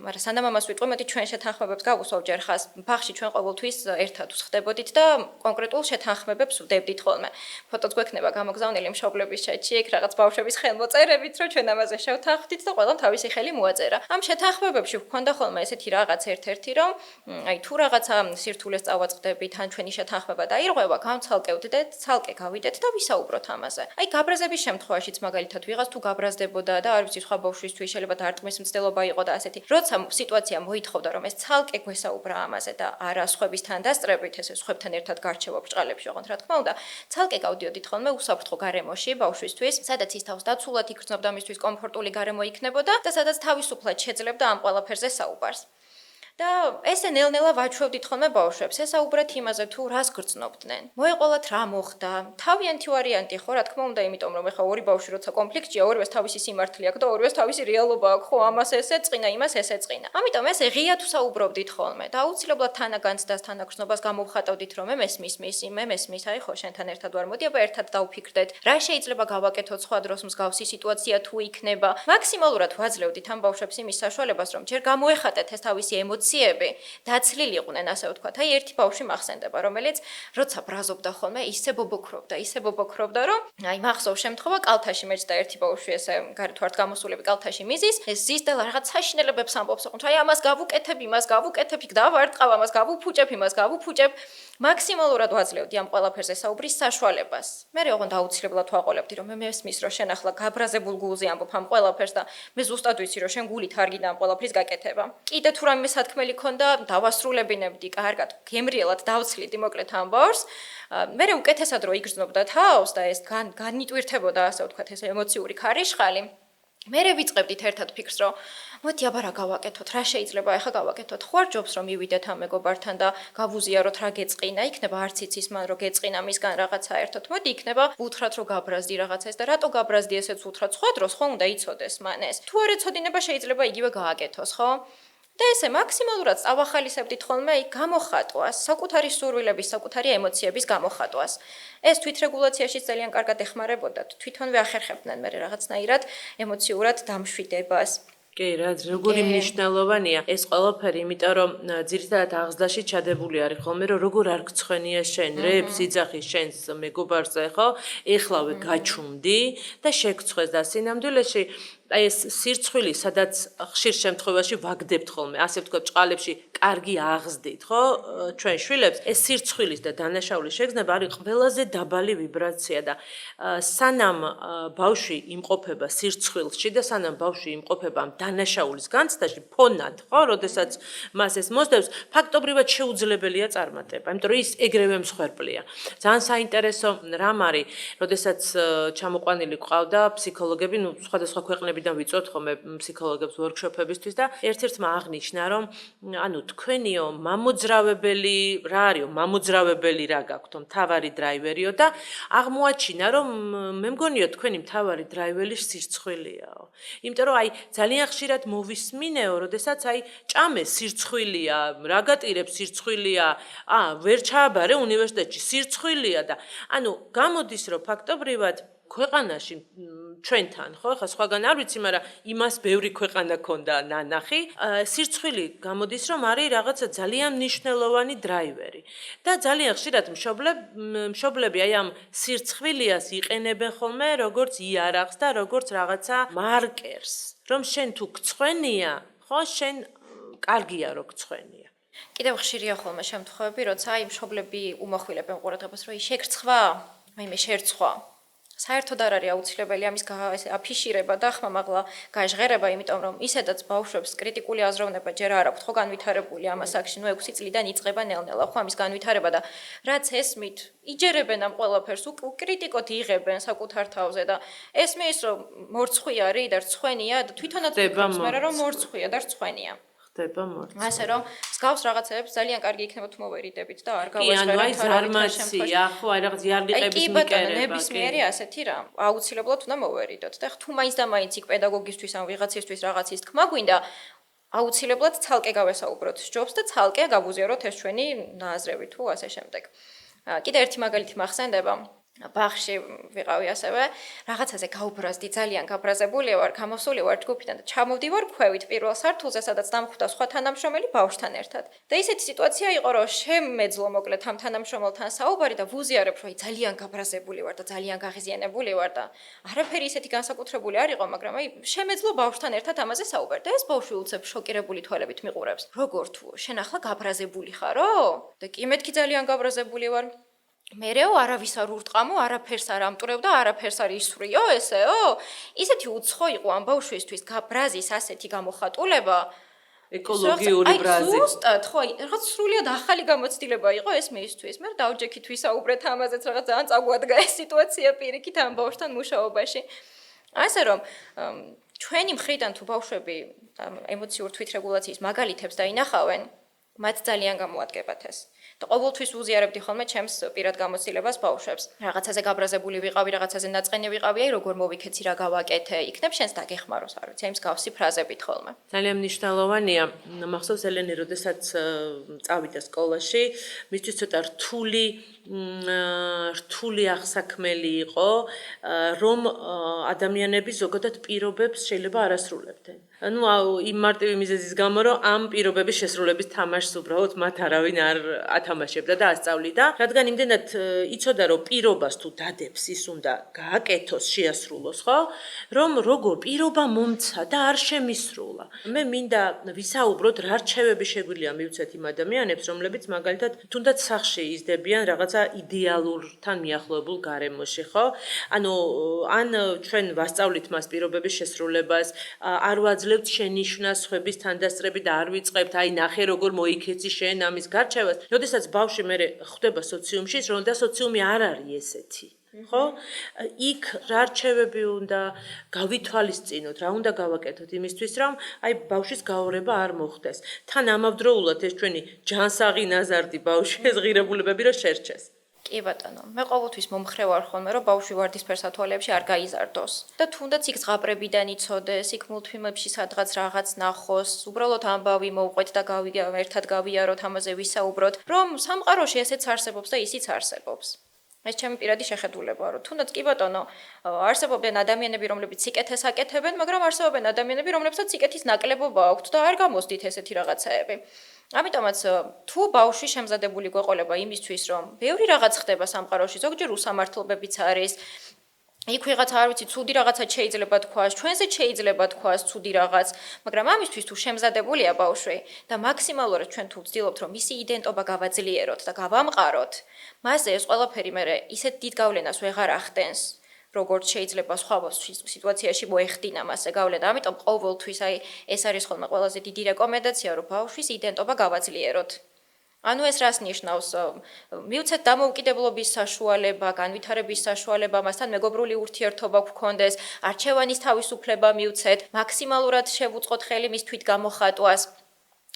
მაგრამ სანამ ამას ვიტყვი, მეტი ჩვენ შეთანხმებებს გავუსვავ ჯერ ხას. ბაღში ჩვენ ყოველთვის ერთად ვსხდებოდით და კონკრეტულ შეთანხმებებს ვდებდით ხოლმე. ფოტოც გვექნება გამოგზავნილი მშობლების ჩატში, ეგ რაღაც ბავშვების ხელმოწერებით, რომ ჩვენ ამაზე შევთანხმდით და ყველა თავისი ხელი მოაწერა. ამ შეთანხმებებში გვქონდა ხოლმე ესეთი რაღაც ერთ-ერთი, რომ აი თუ რაღაცა სირთულეს წავაწყდებით, ან ჩვენი შეთანხმება დაირღვევა, გავცალკევდეთ, ცალკე გავიდეთ და ვისაუბროთ ამაზე. აი გაბრაზების შემთხვევაშიც მაგალითად ვიღაც თუ გაბრაზდებოდა და არ ვიცი სხვა ბავშვისთვის შეიძლება დარტყმის მცდელობა იყო და ასეთი. როცა სიტუაცია მოითხოვდა, რომ ეს ცალკე გვესაუბრა ამაზე და არა სხვებისთან დასწრებით, ესე სხვებთან ერთად გარჩევა ბრჭყალებში, ოღონდ რა თქმა უნდა, ცალკე გავდიოდით ხოლმე უსაფრთხო გარემოში ბავშვისთვის, სადაც ის თავს დაცულად იგრძნობდა, მისთვის კომფორტული გარემო იქნებოდა და სადაც თავისუფლად შეძლებდა ამ ყველაფერზე საუბარს. და ესე ნელ-ნელა ვაჩვევდით ხოლმე ბავშვებს, ესაუბრეთ იმაზე თუ რას გრძნობდნენ. მოეყოლათ რა მოხდა. თავიანთი ვარიანტი ხო, რა თქმა უნდა, იმიტომ რომ ეხა ორი ბავშვი როცა კონფლიქტია, ორივეს თავისი სიმართლე აქვს და ორივეს თავისი რეალობა აქვს, ხო, ამას ესეწყინა, იმას ესეწყინა. ამიტომ ესე ღია თუ საუბრობდით ხოლმე და აუცილებლად თანაგანცდას, თანაგრძნობას გამოვხატავდით, რომ მე მესმის მისი, მე მესმის, აი ხო, შენთან ერთად ვარ, მოდი აბა ერთად დავფიქრდეთ, რა შეიძლება გავაკეთოთ სხვა დროს მსგავსი სიტუაცია თუ იქნება. მაქსიმალურად ვაძლევდით ამ ბავშვებს იმის საშუალებას, რომ ჯერ გამოეხატეთ ეს თავისი ემოციები, დაცლილიყვნენ, ასე ვთქვათ. აი ერთი ბავშვი მახსენდება, რომელიც როცა ბრაზობდა ხოლმე, ისე ბობოქრობდა, რომ აი მახსოვს შემთხვევა, კალთაში მეჭდა ერთი ბავშვი, ესე გარეთ ვართ გამოსულები კალთაში მიზის, ეს ზის და რაღაც საშინელებებს ამბობს, ოღონდ აი ამას გავუკეთებ, იმას გავუკეთებ, იქ დავარტყავ, ამას გავუფუჭებ, იმას გავუფუჭებ. მაქსიმალურად ვაძლევდი ამ ყველაფერზე საუბრის საშუალებას. მე ოღონდ აუცილებლად ვაყოლებდი, რომ მე მესმის, რომ შენ ახლა გაბრაზებულ გულზე ამბობ ამ ყველაფერს და მე ზუსტად ვიცი, რომ შენ გულით არ გინდა ამ ყველაფრის გაკეთება. კიდე თუ რამე სათქმელი ქონდა, დავასრულებინებდი, კარგად, გემრიელად დავცლიდი მოკლედ ამ ბავშვს. მე უკეთესად რო იგრძნობდა თავს და ეს განიტვირთებოდა, ასე ვთქვათ, ეს ემოციური ქარიშხალი. მე ვიწყებდით ერთად ფიქრს, რომ მოდი აბა რა გავაკეთოთ, რა შეიძლება ახლა გავაკეთოთ. ხო არ ჯობს რომ მივიდეთ ამ მეგობართან და გავუზიაროთ რა გეწყინა, იქნება არც იცის მან რომ გეწყინა მისგან რაღაცა ერთად. მოდი იქნება უთხრათ რომ გაბრაზდი რაღაცას და რატო გაბრაზდი ესეც უთხრათ. სხვა დროს ხო უნდა იცოდეს მან ეს. თუ არ ეცოდინება შეიძლება იგივე გააკეთოს, ხო? და ესე მაქსიმალურად წავახალისებდით ხოლმე გამოხატვას, საკუთარი სურვილების, საკუთარი ემოციების გამოხატვას. ეს თვითრეგულაციაშიც ძალიან კარგად ეხმარებოდათ. თვითონვე ახერხებდნენ მე რაღაცნაირად ემოციურად დამშვიდებას. კი, როგორი მნიშვნელოვანია ეს ყველაფერი, იმიტომ რომ ძირითადად აღზრდაში ჩადებული არის ხოლმე, რომ როგორ არ გცხვენია შენ, რეებს იძახი შენს მეგობარზე, ხო? ეხლავე გაჩუმდი და შეგცხვეს და სინამდვილეში აი ეს სირცხვილი, სადაც ხშირ შემთხვევაში ვაგდებთ ხოლმე, ასე ვთქვათ, ჭყალებში კარგი აღზდით, ხო? ჩვენ შვილებს ეს სირცხვილის და დანაშაულის შეგრძნება არის ყველაზე დაბალი ვიბრაცია და სანამ ბავშვი იმყოფება სირცხვილში და სანამ ბავშვი იმყოფება დანაშაულის განცდაში, ფონად, ხო? როდესაც მას ეს მოსდევს, ფაქტობრივად შეუძლებელია წარმატება, იმიტომ რომ ის ეგრევე მსხვერპლია. ძალიან საინტერესო რამ არის, როდესაც ჩამოყვანილი ყავდა ფსიქოლოგები, ну, სხვადასხვა ქვეყნებიდან წლებიდან ვიწოთ ხოლმე ფსიქოლოგებს ვორქშოპებისთვის და ერთ-ერთმა აღნიშნა, რომ ანუ თქვენიო მამოძრავებელი რა არისო, მამოძრავებელი რა გაქვთო, მთავარი დრაივერიო და აღმოაჩინა, რომ მე მგონია თქვენი მთავარი დრაივერი სირცხვილიაო. იმიტომ რომ აი ძალიან ხშირად მოვისმინეო, როდესაც აი ჭამე სირცხვილია, რა გატირებს სირცხვილია, ვერ ჩააბარე უნივერსიტეტში სირცხვილია და ანუ გამოდის რომ ფაქტობრივად ქვეყანაში ჩვენთან, ხო, ხა სხვაგან არ ვიცი, მაგრამ იმას ბევრი ქვეყანა ქონდა ნანახი, სირცხვილი გამოდის, რომ არის რაღაცა ძალიან მნიშვნელოვანი დრაივერი. და ძალიან ხშირად მშობლები აი ამ სირცხვილიას იყენებენ ხოლმე როგორც იარაღს და როგორც რაღაცა მარკერს, რომ შენ თუ გცხვენია, ხო, შენ კარგია რომ გცხვენია. კიდევ ხშირია ხოლმე შემთხვევები, როცა აი მშობლები უმახვილებენ ყურადღებას, რომ შეგრცხვა, მე შერცხვა. საერთოდ არ არის აუცილებელი ამის აფიშირება და ხმამაღლა გაჟღერება, იმიტომ რომ ისედაც ბავშვებს კრიტიკული აზროვნება ჯერ არ აქვთ, ხო განვითარებული ამას აქში, 6 წლიდან იწყება ნელ-ნელა, ხო ამის განვითარება და რაც ესმით, იჯერებენ ამ ყველაფერს, უკრიტიკოთ იღებენ საკუთარ თავზე და ესმის რომ მორცხვი არის და რცხვენია და თვითონაც ვფიქრობს, მაგრამ რომ მორცხვია და რცხვენია. ხდება მორცხვი. ასე რომ მსგავს რაღაცებს ძალიან კარგი იქნება თუ მოვერიდებით და არ გავაჟღერებთ. კი, ანუ აი ზარმაცია, ხო, აი რაღაც იარლიყების მიკერება. ნებისმიერი ასეთი რამ. აუცილებლად უნდა მოვერიდოთ და თუ მაინც და მაინც იქ პედაგოგისთვის ან ვიღაცისთვის რაღაცის თქმა გვინდა, აუცილებლად ცალკე გავესაუბროთ სჯობს და ცალკე გავუზიაროთ ეს ჩვენი ნააზრევი თუ ასე შემდეგ. კიდე ერთი მაგალითი მახსენდება. ბაღში ვიყავი ასევე, რაღაცაზე გაუბრაზდი, ძალიან გაბრაზებული ვარ, გამოსული ვარ ჯგუფიდან და ჩამოვდივარ ქვევით პირველ სართულზე, სადაც დამხვდა სხვა თანამშრომელი ბავშვთან ერთად. და ისეთი სიტუაცია იყო, რომ შემეძლო მოკლედ ამ თანამშრომელთან საუბარი და ვუზიარებ, რომ ძალიან გაბრაზებული ვარ და ძალიან გაღიზიანებული ვარ და არაფერი ისეთი განსაკუთრებული არ იყო, მაგრამ აი შემეძლო ბავშვთან ერთად ამაზე საუბარი. და ეს ბავშვი უცებ შოკირებული თვალებით მიყურებს. როგორ თუ შენ ახლა გაბრაზებული ხარო? და კი მეთქი ძალიან გაბრაზებული ვარ. მერეო არავის არ ურტყამო, არაფერს არ ამტვრევ და არაფერს არ ისვრიო, ესეო? ისეთი უცხო იყო ამ ბავშვისთვის ბრაზის ასეთი გამოხატულება. ეკოლოგიური ბრაზი. აი, ზუსტად, ხო, რაღაც სრულიად ახალი გამოცდილება იყო ეს მისთვის. მე დავჯექით ვისაუბრეთ ამაზეც, რაღაც ძალიან წაგვადგა ეს სიტუაცია პირიქით ამ ბავშვთან მუშაობაში. ასე რომ, ჩვენი მხრიდან თუ ბავშვები ემოციურ თვითრეგულაციის მაგალითებს დაინახავენ, მათ ძალიან გამოადგებათ ეს. და ყოველთვის უზიარებდი ხოლმე ჩემს პირად გამოცდილებას ბავშვებს. რაღაცაზე გაბრაზებული ვიყავი, რაღაცაზე ნაწყენი ვიყავი, აი როგორ მოვიქეცი, რა გავაკეთე, იქნებ შენს დაგეხმაროს, არ ვიცი, აი მსგავსი ფრაზებით ხოლმე. ძალიან მნიშვნელოვანია, მახსოვს ელენი, როდესაც წავიდა სკოლაში, მისთვის ცოტა რთული აღსაქმელი იყო, რომ ადამიანები ზოგადად პირობებს შეიძლება არ ასრულებდნენ. ანუ იმ მარტივი მიზეზის გამო, რომ ამ პირობების შესრულების თამაშს უბრალოდ მათ არავინ არ ათამაშებდა და ასწავლიდა, რადგან იმდენად იცოდა, რომ პირობას თუ დადებს ის უნდა გააკეთოს, შეასრულოს, ხო? რომ როგორ პირობა მომცა და არ შემისრულა. მე მინდა ვისაუბროთ, რა რჩევები შეგვიძლია მივცეთ იმ ადამიანებს, რომლებიც მაგალითად თუნდაც სახლში იზრდებიან რაღაცა იდეალურთან მიახლოებულ გარემოში, ხო? ანუ ან ჩვენ ვასწავლით მას პირობების შესრულებას, არ ვაძლევთ შენიშვნას სხვების თანდასწრები და არ ვიწყებთ, აი ნახე როგორ მოიქეცი შენ ამის გარჩევას. როდესაც ბავშვი მე ხვდება სოციუმში, რომ და სოციუმი არ არის ესეთი. ხო? იქ რა რჩევები უნდა გავითვალისწინოთ, რა უნდა გავაკეთოთ იმისთვის, რომ აი ბავშვის გაორება არ მოხდეს. თან ამავდროულად ეს ჩვენი ჯანსაღი ნაზარდი ბავშვი ეს ღირებულებები რომ შერჩეს. კი ბატონო, მე ყოველთვის მომხრე ვარ ხოლმე, რომ ბავშვი ვარდისფერ სათვალეებში არ გაიზარდოს. და თუნდაც იქ ზღაპრებიდან იცოდეს, იქ მულტფილმებში სადღაც რაღაც ნახოს, უბრალოდ ამბავი მოვყვეთ და ერთად გავიაროთ, ამაზე ვისაუბროთ, რომ სამყაროში ესეც არსებობს და ისიც არსებობს. ეს ჩემი პირადი შეხედულებაა, რომ თუნდაც კი ბატონო, არსებობენ ადამიანები, რომლებიც სიკეთეს აკეთებენ, მაგრამ არსებობენ ადამიანები, რომლებსაც სიკეთის ნაკლებობა აქვთ და არ გამოსდით ესეთი რაღაცაები. ამიტომაც თუ ბავშვი შემზადებული გვეყოლება იმისთვის, რომ ბევრი რაღაც ხდება სამყაროში, ზოგჯერ უსამართლობებიც არის, იქ ვიღაცა არ ვიცი, ცუდი რაღაცა შეიძლება თქვას, ჩვენზე შეიძლება თქვას ცუდი რაღაც, მაგრამ ამისთვის თუ შემზადებულია ბავშვი და მაქსიმალურად ჩვენ თუ ვცდილობთ, რომ მისი იდენტობა გავაძლიეროთ და გავამყაროთ, მასზე ეს ყველაფერი მე ისეთ დიდ გავლენას ვეღარ ახდენს. როგორც შეიძლება სხვა სიტუაციაში მოეხდინა მასზე გავლენა. ამიტომ ყოველთვის აი ეს არის ხოლმე ყველაზე დიდი რეკომენდაცია, რომ ბავშვის იდენტობა გავაძლიეროთ. ანუ ეს რას ნიშნავს? მივცეთ დამოუკიდებლობის საშუალება, განვითარების საშუალება, მასთან მეგობრული ურთიერთობა გქონდეს, არჩევანის თავისუფლება მივცეთ, მაქსიმალურად შევუწყოთ ხელი მის თვით გამოხატვას.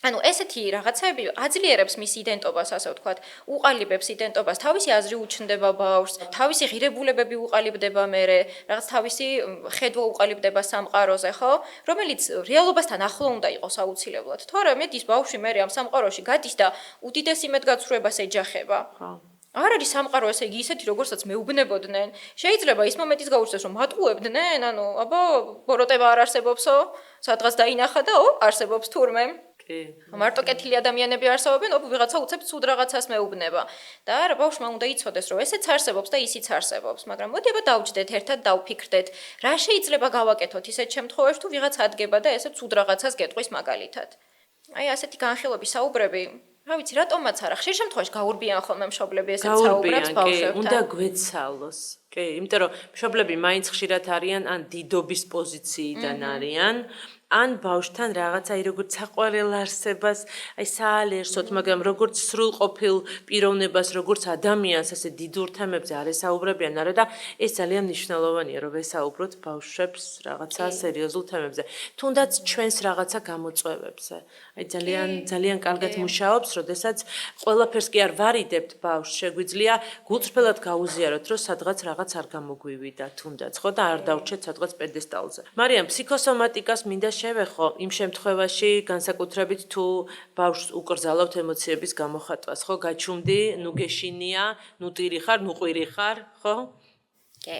ანუ ესეთი რაღაცები აძლიერებს მის იდენტობას, ასე ვთქვათ, უყალიბებს იდენტობას, თავისი აზრი უჩნდება ბავშვს, თავისი ღირებულებები უყალიბდება მერე, რაღაც თავისი ხედვა უყალიბდება სამყაროზე, ხო? რომელიც რეალობასთან ახლო უნდა იყოს აუცილებლად. თორემ ის ბავშვი მერე ამ სამყაროში გადის და უდიდეს იმედგაცრუებას ეჯახება. ხო. არ არის სამყარო ესე იგი ისეთი, როგორცაც მეუბნებოდნენ. შეიძლება ის მომენტის გაუჩნდეს, რომ მატყუებდნენ, ანუ აბა ბოროტება არ არსებობსო, სადღაც დაინახა და არსებობს თურმე. მარტო კეთილი ადამიანები არსებობენ, ვიღაცა უცებ ცუდ რაღაცას მეუბნება. და არა, ბავშვმა უნდა იცოდეს, რომ ესეც არსებობს და ისიც არსებობს, მაგრამ მოდი აბა დავჯდეთ, ერთად დავფიქრდეთ, რა შეიძლება გავაკეთოთ ისეთ შემთხვევაში, თუ ვიღაცა ადგება და ესე ცუდ რაღაცას გეტყვის მაგალითად. აი, ასეთი განხილვების საუბრები, რა ვიცი, რატომაც არა, ხშირ შემთხვევაში გაურბიან ხოლმე მშობლები ესეთ საუბრებს ბავშვებთან. უნდა გვეცალოს. კი, იმიტომ რომ მშობლები მაინც ხშირად არიან ან დიდობის პოზიციიდან არიან. ან ბავშვთან რაღაცა როგორც საყვარელ არსებას, აი საალერსოთ, მაგრამ როგორც სრულყოფილ პიროვნებას, როგორც ადამიანს, ასე დიდურ თემებზე არ ესაუბრებიან, არა და ეს ძალიან მნიშვნელოვანია, რომ ვესაუბროთ ბავშვებს რაღაცა სერიოზულ თემებზე. თუნდაც ჩვენს რაღაცა გამოწვევებზე. აი ძალიან კარგად მუშაობს, როდესაც ყველაფერს კი არ ვარიდებთ ბავშვს, შეგვიძლია გულწრფელად გაუზიაროთ, რომ სადღაც რაღაც არ გამოგვივიდა, თუნდაც, ხო და არ დავჩეთ სადღაც პედესტალზე. მაგრამ ფსიქოსომატიკას მინდა შევეხო იმ შემთხვევაში განსაკუთრებით თუ ბავშვს უკრძალავთ ემოციების გამოხატვას, ხო, გაჩუმდი, ნუ გეშინია, ნუ ტირი ხარ, ნუ ყვირი ხარ, ხო? კი.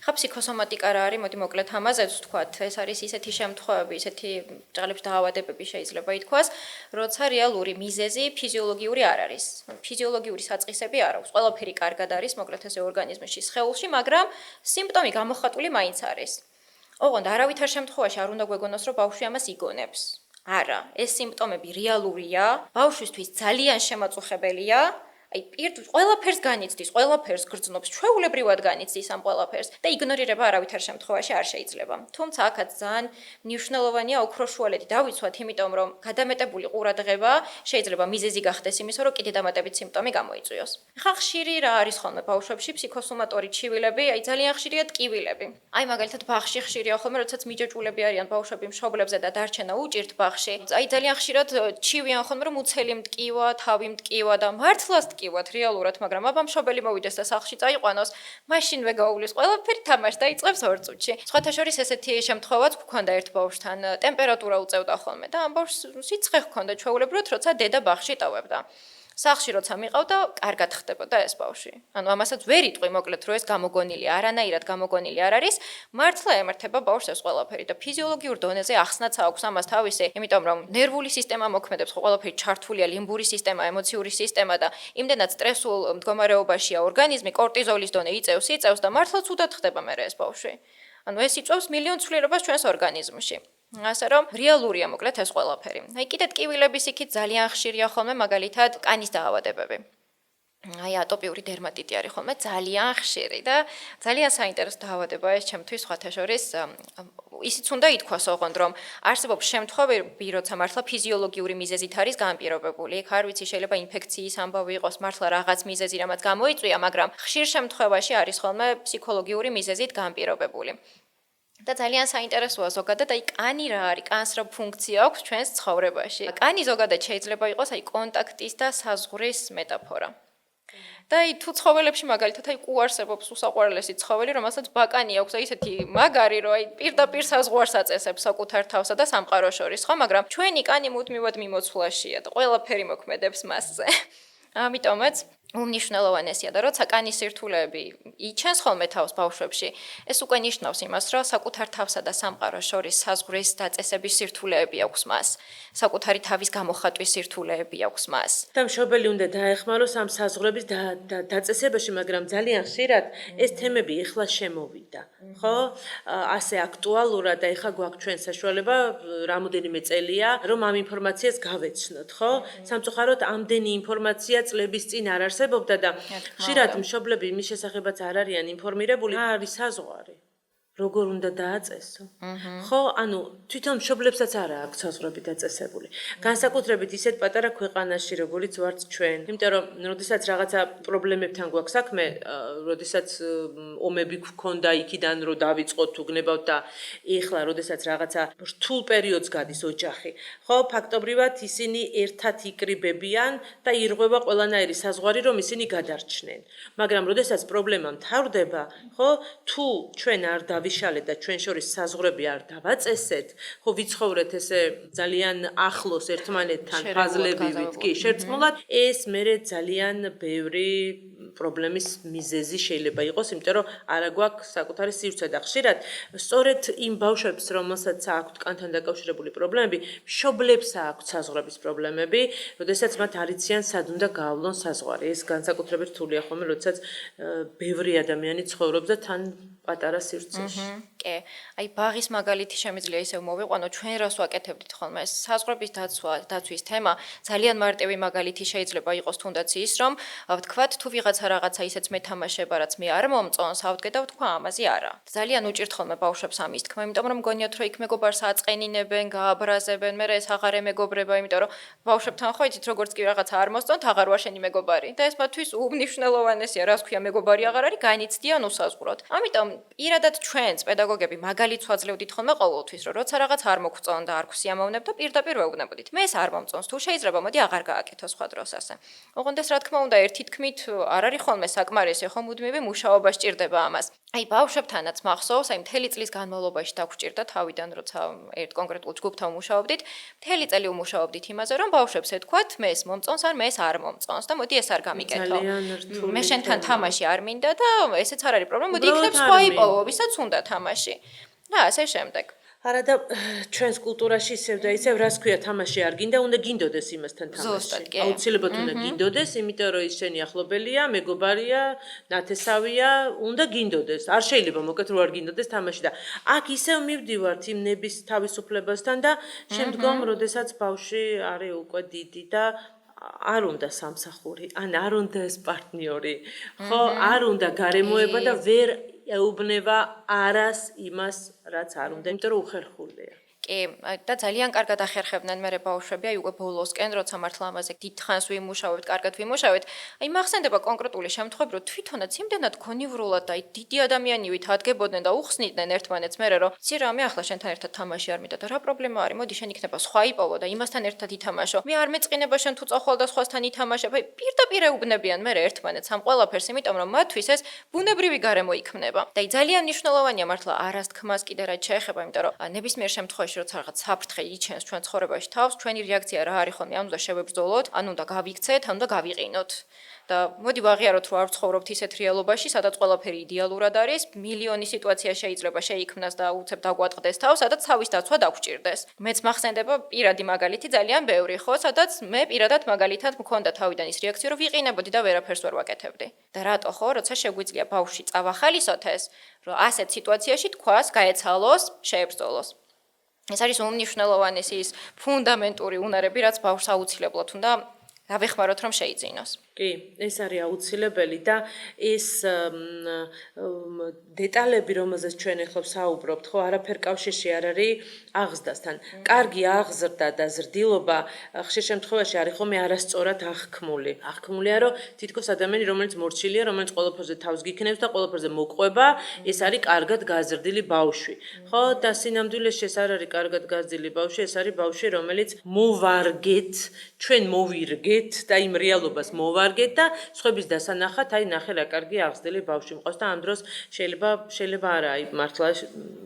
ხა ფსიქოსომატიკა რა არის, მოდი მოკლედ ამაზეც ვთქვათ, ეს არის ისეთი შემთხვევები, ისეთი ჭაღლებში დაავადებები შეიძლება ითქვას, როცა რეალური მიზეზი ფიზიოლოგიური არ არის. ფიზიოლოგიური საწყისები არ აქვს. ყველაფერი კარგად არის, მოკლედ ესე ორგანიზმში, სხეულში, მაგრამ სიმპტომი გამოხატული მაინც არის. ოღონდ არავითარ შემთხვევაში არ უნდა გვეგონოს, რომ ბავშვი ამას იგონებს. არა, ეს სიმპტომები რეალურია, ბავშვისთვის ძალიან შემაწუხებელია. აი, ყველაფერს განიცდის, ყველაფერს გრძნობს, ჩვეულებრივად განიცდის ამ ყველაფერს და იგნორირება არავითარ შემთხვევაში არ შეიძლება. თუმცა აქაც ძალიან მნიშვნელოვანია ოქროშუალედი დავიცვათ, იმიტომ რომ გადამეტებული ყურადღება შეიძლება მიზეზი გახდეს იმისა, რომ კიდე დამატებით სიმპტომი გამოიწვიოს. ხა ხშირი რა არის ხოლმე ბავშვებში ფსიქოსომატორი ჩივილები, აი ძალიან ხშირია ტკივილები. აი მაგალითად ბაღში ხშირია ხოლმე, როდესაც მიჯაჭვულები არიან ბავშვები მშობლებზე და დარჩენა უჭირთ ბაღში. აი ძალიან ხშირად ჩივიან ხოლმე, რომ უცელი მტკივა, თავი მტკივა და მართლაც ტკივათ რეალურად, მაგრამ აბა მშობელი მოვიდეს და სახლში წაიყვანოს, მაშინვე გაუვლის ყველაფერი თამაში დაიწყებს 2 წუთში. სხვათა შორის ესეთი შემთხვევაც გქონდა ერთ ბავშვთან, ტემპერატურა უწევდა ხოლმე და ამ ბავშვს სიცხე ჰქონდა ჩვეულებრივად, როცა დედა ბაღში ტოვებდა. სახლში როცა მიყავდა, კარგად ხდებოდა ეს ბავშვი. ანუ ამასაც ვერ იტყვი მოკლედ, რომ ეს გამოგონილი, არანაირად გამოგონილი არ არის, მართლა ემართება ბავშვს ეს ყველაფერი და ფიზიოლოგიურ დონეზე ახსნაც აქვს ამას თავისი, იმიტომ რომ ნერვული სისტემა მოქმედებს, ხო ყველაფერი ჩართულია, ლიმბური სისტემა, ემოციური სისტემა და იმდენად სტრესულ მდგომარეობაშია ორგანიზმი, კორტიზოლის დონე იწევს და მართლა ცუდად ხდება მერე ეს ბავშვი. ანუ ეს იწევს მილიონ ცვლილებას ჩვენს ორგანიზმში. ასე რომ რეალურია მოკლედ ეს ყველაფერი. აი კიდე ტკივილების იქით ძალიან ხშირია ხოლმე მაგალითად კანის დაავადებები. აი ატოპიური დერმატიტი არის ხოლმე ძალიან ხშირი და ძალიან საინტერესო დაავადებაა ეს ჩემთვის სხვათა შორის ისიც უნდა ითქვას ოღონდ რომ არსებობს შემთხვევები, როცა მართლა ფიზიოლოგიური მიზეზით არის განპირობებული. იქ არ ვიცი, შეიძლება ინფექციის ამბავი იყოს, მართლა რაღაც მიზეზი რამაც გამოიწვია, მაგრამ ხშირ შემთხვევაში არის ხოლმე ფსიქოლოგიური მიზეზით განპირობებული. და ძალიან საინტერესოა ზოგადად აი კანი რა არის, კანს რა ფუნქცია აქვს ჩვენს ცხოვრებაში. კანი ზოგადად შეიძლება იყოს აი კონტაქტის და საზღვრის მეტაფორა. და აი თუ ცხოველებში მაგალითად აი კუარსებობს უსაყვარლესი ცხოველი, რომელსაც ბაკანი აქვს, აი ისეთი მაგარი, რომ აი პირდაპირ საზღვარს აწესებს საკუთარ თავსა და სამყაროს შორის, ხო, მაგრამ ჩვენი კანი მუდმივად მიმოცვლაშია და ყველაფერი მოქმედებს მასზე. ამიტომაც უმნიშვნელოვანესია და როცა კანის სირთულეები იჩენს ხოლმე თავს ბავშვებში, ეს უკვე ნიშნავს იმას, რომ საკუთარ თავსა და სამყაროს შორის საზღვრის დაწესების სირთულეები აქვს მას, საკუთარი თავის გამოხატვის სირთულეები აქვს მას. და მშობელი უნდა დაეხმაროს ამ საზღვრების დაწესებაში, მაგრამ ძალიან ხშირად ეს თემები ეხლა შემოვიდა, ხო? ასე აქტუალურად და ეხლა გვაქვს ჩვენ საშუალება რამოდენიმე წელია, რომ ამ ინფორმაციას გავეცნოთ, ხო? სამწუხაროდ ამდენი ინფორმაცია წლების წინ არ არსებობდა და ხშირად მშობლები იმის შესახებაც არ არიან ინფორმირებული, არის საზღვარი. როგორ უნდა დააწესო. ხო, ანუ თვითონ მშობლებსაც არა აქვს საზღვრები დაწესებული. განსაკუთრებით ისეთ პატარა ქვეყანაში, როგორიც ვართ ჩვენ. იმიტომ რომ, როდესაც რაღაცა პრობლემებთან გვაქვს საქმე, როდესაც ომები გქონდა იქიდან რომ დავიწყოთ უგნებავთ და ეხლა როდესაც რაღაცა რთულ პერიოდს გადის ოჯახი. ხო, ფაქტობრივად ისინი ერთად იკრიბებიან და ირღვევა ყველანაირი საზღვარი რომ ისინი გადარჩნენ. მაგრამ როდესაც პრობლემა მთავრდება, ხო, თუ ჩვენ არ დავიშალეთ და ჩვენ შორის საზღვრები არ დავაწესეთ, ხო ვიცხოვრეთ ესე ძალიან ახლოს ერთმანეთთან ფაზლებივით, კი, შერწყმულად, ეს მერე ძალიან ბევრი პრობლემის მიზეზი შეიძლება იყოს, იმიტომ რომ არა გვაქვს საკუთარი სივრცე და ხშირად სწორედ იმ ბავშვებს, რომელსაც აქვთ კანთან დაკავშირებული პრობლემები, მშობლებს აქვთ საზღვრების პრობლემები, როდესაც მათ არ იციან სად უნდა გაავლონ საზღვარი. ეს განსაკუთრებით რთულია ხოლმე, როდესაც ბევრი ადამიანი ცხოვრობს და თან პატარა სივრცეში. კი, აი ბაღის მაგალითი შემიძლია ისევ მოვიყვანო, ჩვენ რას ვაკეთებდით ხოლმე? საზღვრების დაცვის თემა ძალიან მარტივი მაგალითი შეიძლება იყოს თუნდაც ის, რომ ვთქვათ, თუ ვიღაცა რაღაცა ისეც მეთამაშება, რაც მე არ მომწონს, ავდგე და ვთქვა ამაზე არა. ძალიან უჭირთ ხოლმე ბავშვებს ამის თქმა, იმიტომ რომ გონიათ, რომ იქ მეგობარს აწყენინებენ, გააბრაზებენ, მე ეს აღარ ემეგობრება, იმიტომ რომ ბავშვებთან ხო იცით, როგორც კი რაღაცა არ მოსწონთ, აღარ ვარ შენი მეგობარი. და ეს მათთვის უმნიშვნელოვანესია, რას ქვია მეგობარი აღარ არის, განიცდიან უსაზღვროდ. ამიტომ პირადად ჩვენც პედაგოგები მაგალითს ვაძლევდით ხოლმე ყოველთვის, რომ როცა რაღაც არ მოგწონდა, არ გვსიამოვნებ და პირდაპირ ვეუბნებოდით. მე ეს არ მომწონს, თუ შეიძლება მოდი აღარ გააკეთო სხვა დროს ასე. ოღონდ ეს რა თქმა უნდა, ერთი თქმით არ არის ხოლმე საკმარისი, ხო მუდმივი მუშაობა სჭირდება ამას. აი ბავშვებთანაც მახსოვს, აი მთელი წლის განმავლობაში დაგვჭირდა თავიდან, როცა ერთ კონკრეტულ ჯგუფთან ვმუშაობდით, მთელი წელი ვმუშაობდით იმაზე, რომ ბავშვებს ეთქვათ, მე ეს მომწონს, ან მე ეს არ მომწონს და მოდი ეს არ გამიკეთო. მე შენთან თამაში არ მინდა და ესეც არ არის პრობლემა, მოდი იქნებ სხვა იპოვო, ვისაც უნდა თამაში. და ასე შემდეგ. არა და ჩვენს კულტურაში ისევ და ისევ რას ქვია თამაში არ გინდა, უნდა გინდოდეს იმასთან ზუსტად, თამაში. კი. აუცილებლად უნდა გინდოდეს, იმიტომ რომ ის შენი ახლობელია, მეგობარია, ნათესავია, უნდა გინდოდეს. არ შეიძლება მოკეთ რო არ გინდოდეს თამაში და აქ ისევ მივდივართ იმ ნების თავისუფლებასთან და შემდგომ, როდესაც ბავშვი არის უკვე დიდი და არ უნდა სამსახური, ან არ უნდა ეს პარტნიორი, ხო, არ უნდა გარემოება და ვერ ეუბნება არას იმას, რაც არ უნდა, იმიტომ რომ უხერხულია. კი, და ძალიან კარგად ახერხებდნენ მე ბავშვები, აი უკვე ბოლოსკენ, როცა მართლა ამაზე დიდხანს ვიმუშავებთ, კარგად ვიმუშავებთ. აი მახსენდება კონკრეტული შემთხვევები, რომ თვითონაც იმდენად გონივრულად და აი დიდი ადამიანივით ადგებოდნენ და უხსნიდნენ ერთმანეთს მერე, რომ ცი რა მე ახლა შენთან ერთად თამაში არ მინდა და რა პრობლემა არის? მოდი შენ იქნება სხვა იპოვო და იმასთან ერთად ითამაშო. მე არ მეწყინება შენ თუ წახვალ და სხვასთან ითამაშებ. აი პირდაპირ ეუბნებიან მერე ერთმანეთს ამ ყველაფერს, იმიტომ რომ მათთვის ეს ბუნებრივი გარემო იქმნება. და აი ძალიან მნიშვნელოვანია მართლა არას თქმას კიდე რაც შეეხება, იმიტომ რომ ნებისმიერ შემთხვევაში როცა რაღაც საფრთხე იჩენს ჩვენ ცხოვრებაში თავს, ჩვენი რეაქცია რა არის ხოლმე? ან უნდა შევებრძოლოთ, ან უნდა გავიქცეთ, ან უნდა გავიყინოთ. და მოდი ვაღიაროთ, რომ არ ვცხოვრობთ ისეთ რეალობაში, სადაც ყველაფერი იდეალურად არის, მილიონი სიტუაცია შეიძლება შეიქმნას და უცებ დაგვატყდეს თავს, სადაც თავის დაცვა დაგვჭირდეს. მეც მახსენდება პირადი მაგალითი ძალიან ბევრი, ხო, სადაც მე პირადად მაგალითად მქონდა თავიდან ის რეაქცია, რომ ვიყინებოდი და ვერაფერს ვერ ვაკეთებდი. და რატო ხო, როცა შეგვიძლია ბავშვი წავახალისოთ ეს, რომ ასეთ სიტუაციაში თქვას, გაეცალოს, შეებრძოლოს. ეს არის უმნიშვნელოვანესი ის ფუნდამენტური უნარები, რაც ბავშვს აუცილებლად უნდა დავეხმაროთ, რომ შეიძინოს. კი, ეს არის აუცილებელი და ეს დეტალები, რომელზეც ჩვენ ახლა ვსაუბრობთ, ხო, არაფერ კავშირში არ არის აღზრდასთან. კარგი აღზრდა და ზრდილობა ხშირ შემთხვევაში არის ხოლმე არასწორად აღქმული. აღქმულია, რომ თითქოს ადამიანი, რომელიც მორჩილია, რომელიც ყველაფერზე თავს გიქნევს და ყველაფერზე მოყვება, ეს არის კარგად გაზრდილი ბავშვი. ხო, და სინამდვილეში ეს არ არის კარგად გაზრდილი ბავშვი, ეს არის ბავშვი, რომელიც მოვარგეთ, ჩვენ მოვირგეთ და იმ რეალობას მოვარგეთ და სხვების დასანახად, აი ნახე რა კარგი აღზრდილი ბავშვი მყავს და ამ დროს შეიძლება არა, აი მართლა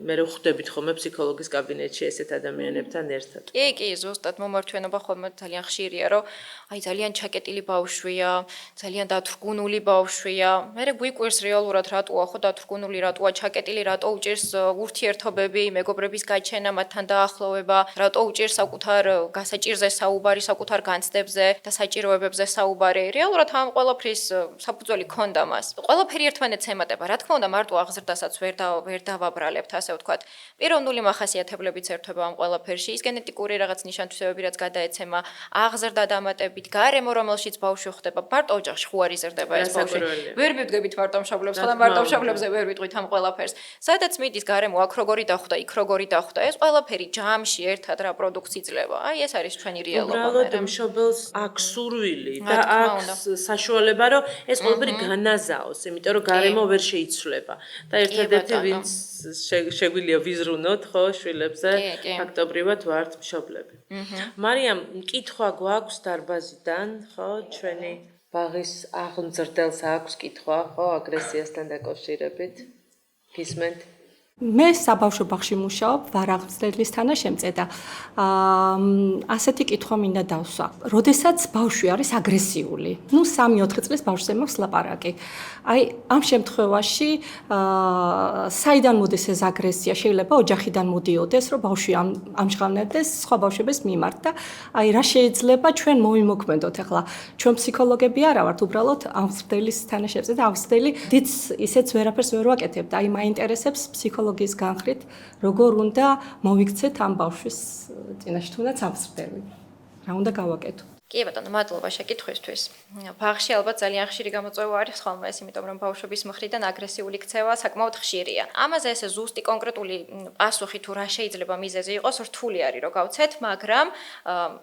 მე ვხვდებით ხოლმე ფსიქოლოგის კაბინეტში ესეთ ადამიანებთან ერთად. კი, ზუსტად მომართვენობა ხოლმე ძალიან ხშირია, რომ აი ძალიან ჩაკეტილი ბავშვია, ძალიან დათრგუნული ბავშვია. მე გვიკვირს რეალურად რატოა ხო დათრგუნული, რატოა ჩაკეტილი, რატო უჭირს ურთიერთობები, მეგობრების გაჩენა, მათთან დაახლოვება, რატო უჭირს საკუთარ გასაჭირზე საუბარი, საკუთარ განცდებზე და საჭიროებებზე საუბარი. რეალურად ამ ყველაფრის საფუძველი ქონდა მას. ყველაფერი ერთმანეთს ემატება. რა თქმა უნდა, მარტო აღზრდასაც ვერ დავაბრალებთ, ასე ვთქვათ. პიროვნული მახასიათებლებიც ერთვება ამ ყველაფერში. ის გენეტიკური რაღაც ნიშან-თვისებები, რაც გადაეცემა, აღზრდა დამატებით, გარემო, რომელშიც ბავშვი ხდება, მარტო ოჯახში ხო არ იზრდება ეს ბავშვი. ვერ მივდგებით მარტო მშობლებს, ხოლმე მარტო მშობლებზე ვერ ვიტყვით ამ ყველაფერს. სადაც მიდის გარემო, აქ როგორი დახვდა, იქ როგორი დახვდა, ეს ყველაფერი ჯამში ერთად რა პროდუქტს იძლევა. აი ეს არის ჩვენი რეალობა. უბრალოდ მშობელს აქვს სურვილი და აქვს საშუალება, რომ ეს ყველაფერი განაზაოს, იმიტომ რომ გარემო ვერ შეიცვლება. და ერთადერთი ვინც შეგვიძლია ვიზრუნოთ, ხო, შვილებზე, ფაქტობრივად ვართ მშობლები. მარიამ, კითხვა გვაქვს დარბაზიდან, ხო, ჩვენი ბაღის აღმზრდელს აქვს კითხვა, ხო, აგრესიასთან დაკავშირებით. გისმენთ? მე საბავშვო ბაღში მუშაობ, ვარ აღმზრდელის თანაშემწე და ასეთი კითხვა მინდა დავსვა. როდესაც ბავშვი არის აგრესიული, 3-4 წლის ბავშვზე მაქვს ლაპარაკი. აი, ამ შემთხვევაში საიდან მოდის ეს აგრესია? შეიძლება ოჯახიდან მოდიოდეს, რომ ბავშვი ამჟღავნებდეს სხვა ბავშვების მიმართ და აი, რა შეიძლება ჩვენ მოვიმოქმედოთ ახლა? ჩვენ ფსიქოლოგები არა ვართ, უბრალოდ აღმზრდელის თანაშემწე და აღმზრდელი დიდს ისეც ვერაფერს ვერ ვაკეთებ და აი, მაინტერესებს ფსიქოლოგიის განხრით, როგორ უნდა მოვიქცეთ ამ ბავშვის წინაშე თუნდაც აღმზრდელი. რა უნდა გავაკეთო? კი ბატონო, მადლობა შეკითხვისთვის. ბაღში ალბათ ძალიან ხშირი გამოწვევა არის ხოლმე ეს, იმიტომ რომ ბავშვების მხრიდან აგრესიული ქცევა საკმაოდ ხშირია. ამაზე ესე ზუსტი კონკრეტული პასუხი თუ რა შეიძლება მიზეზი იყოს, რთული არის რომ გავცეთ, მაგრამ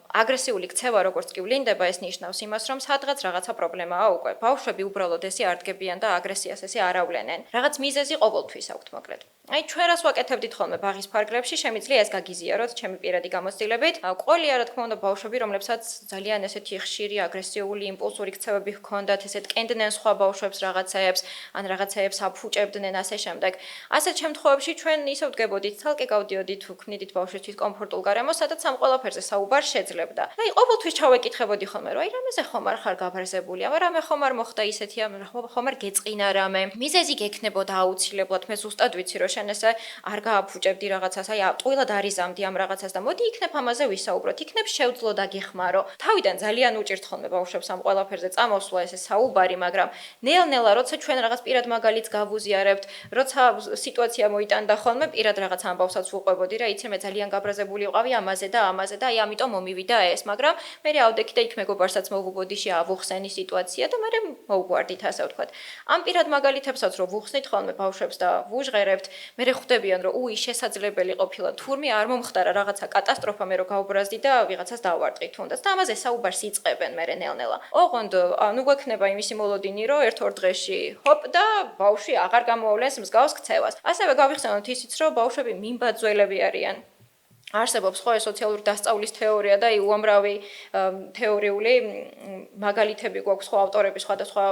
აგრესიული ქცევა როგორც კი ვლინდება, ეს ნიშნავს იმას, რომ სადღაც რაღაცა პრობლემაა უკვე. ბავშვები უბრალოდ ესე არ დგებიან და აგრესიას ესე არ ავლენენ. რაღაც მიზეზი ყოველთვის აქვთ მოკლედ. აი ჩვენ რას ვაკეთებდით ხოლმე ბაღის ფარგლებში, შემიძლია ეს გაგიზიაროთ ჩემი პირადი გამოცდილებით. ყოლია რა თქმა უნდა ბავშვები, რომლებსაც ძალიან ესეთი ხშირი აგრესიული იმპულსური ქცევები ჰქონდათ, ესეთ კენდნენ სხვა ბავშვებს რაღაცეებს, ან რაღაცეებს აფუჭებდნენ ასე შემდეგ. ასეთ შემთხვევებში ჩვენ ისე ვდგებოდით, თალკე გავდიოდით, ვქმნიდით ბავშვისთვის კომფორტულ გარემოს, სადაც ამ ყველაფერზე საუბარ შეძლებდა. და აი ყოველთვის ჩავეკითხებოდი ხოლმე, რომ აი რამეზე ხომ არ ხარ გაბრაზებული, ამ რამე ხომ არ მოხდა ისეთი, ხომ არ გეწყინა რამე. მიზეზი გექნებოდა აუცილებლად, მე ზუსტად ვიცი რომ შენ ესე არ გააფუჭებდი რაღაცას, აი ტყუილად არიზამდი ამ რაღაცას და მოდი იქნებ ამაზე ვისაუბროთ, იქნებ შევძლო და გეხმარო. თავიდან ძალიან უჭირთ ხოლმე ბავშვებს ამ ყველაფერზე წამოსვლა ესე საუბარი, მაგრამ ნელ-ნელა როცა ჩვენ რაღაც პირად მაგალითს გავუზიარებთ, როცა სიტუაცია მოიტანდა ხოლმე, პირად რაღაც ამბავსაც ვუყვებოდი რა, იცი მე ძალიან გაბრაზებული ვიყავი ამაზე და აი ამიტომ მომივიდა ეს, მაგრამ მე ავდექი და იქ მეგობარსაც მოგვუბოდიში ავუხსენი სიტუაცია და მე მოვგვარდით ასე ვთქვათ. ამ პირად მაგალითებსაც რო ვუხსნით ხოლმე ბავშვებს და ვუჟღერებთ, მე ხვდებიან რომ შესაძლებელი ყოფილა თურმე არ მომხდარა რაღაცა კატასტროფა მე რო გავბრაზდი და ვიღაცას დავარტყი თუნდაც და ამაზე საუბარს იწყებენ მე ნელ-ნელა. ოღონდ ნუ გვექნება იმისი მოლოდინი რომ ერთ-ორ დღეში ჰოპ და ბავშვი აღარ გამოავლენს მსგავს ქცევას. ასევე გავიხსენოთ ისიც რომ ბავშვები მიმბაძველები არიან. არსებობს ხო სოციალური დასწავლის თეორია და უამრავი თეორიული მაგალითები გვაქვს ხო ავტორების სხვადასხვა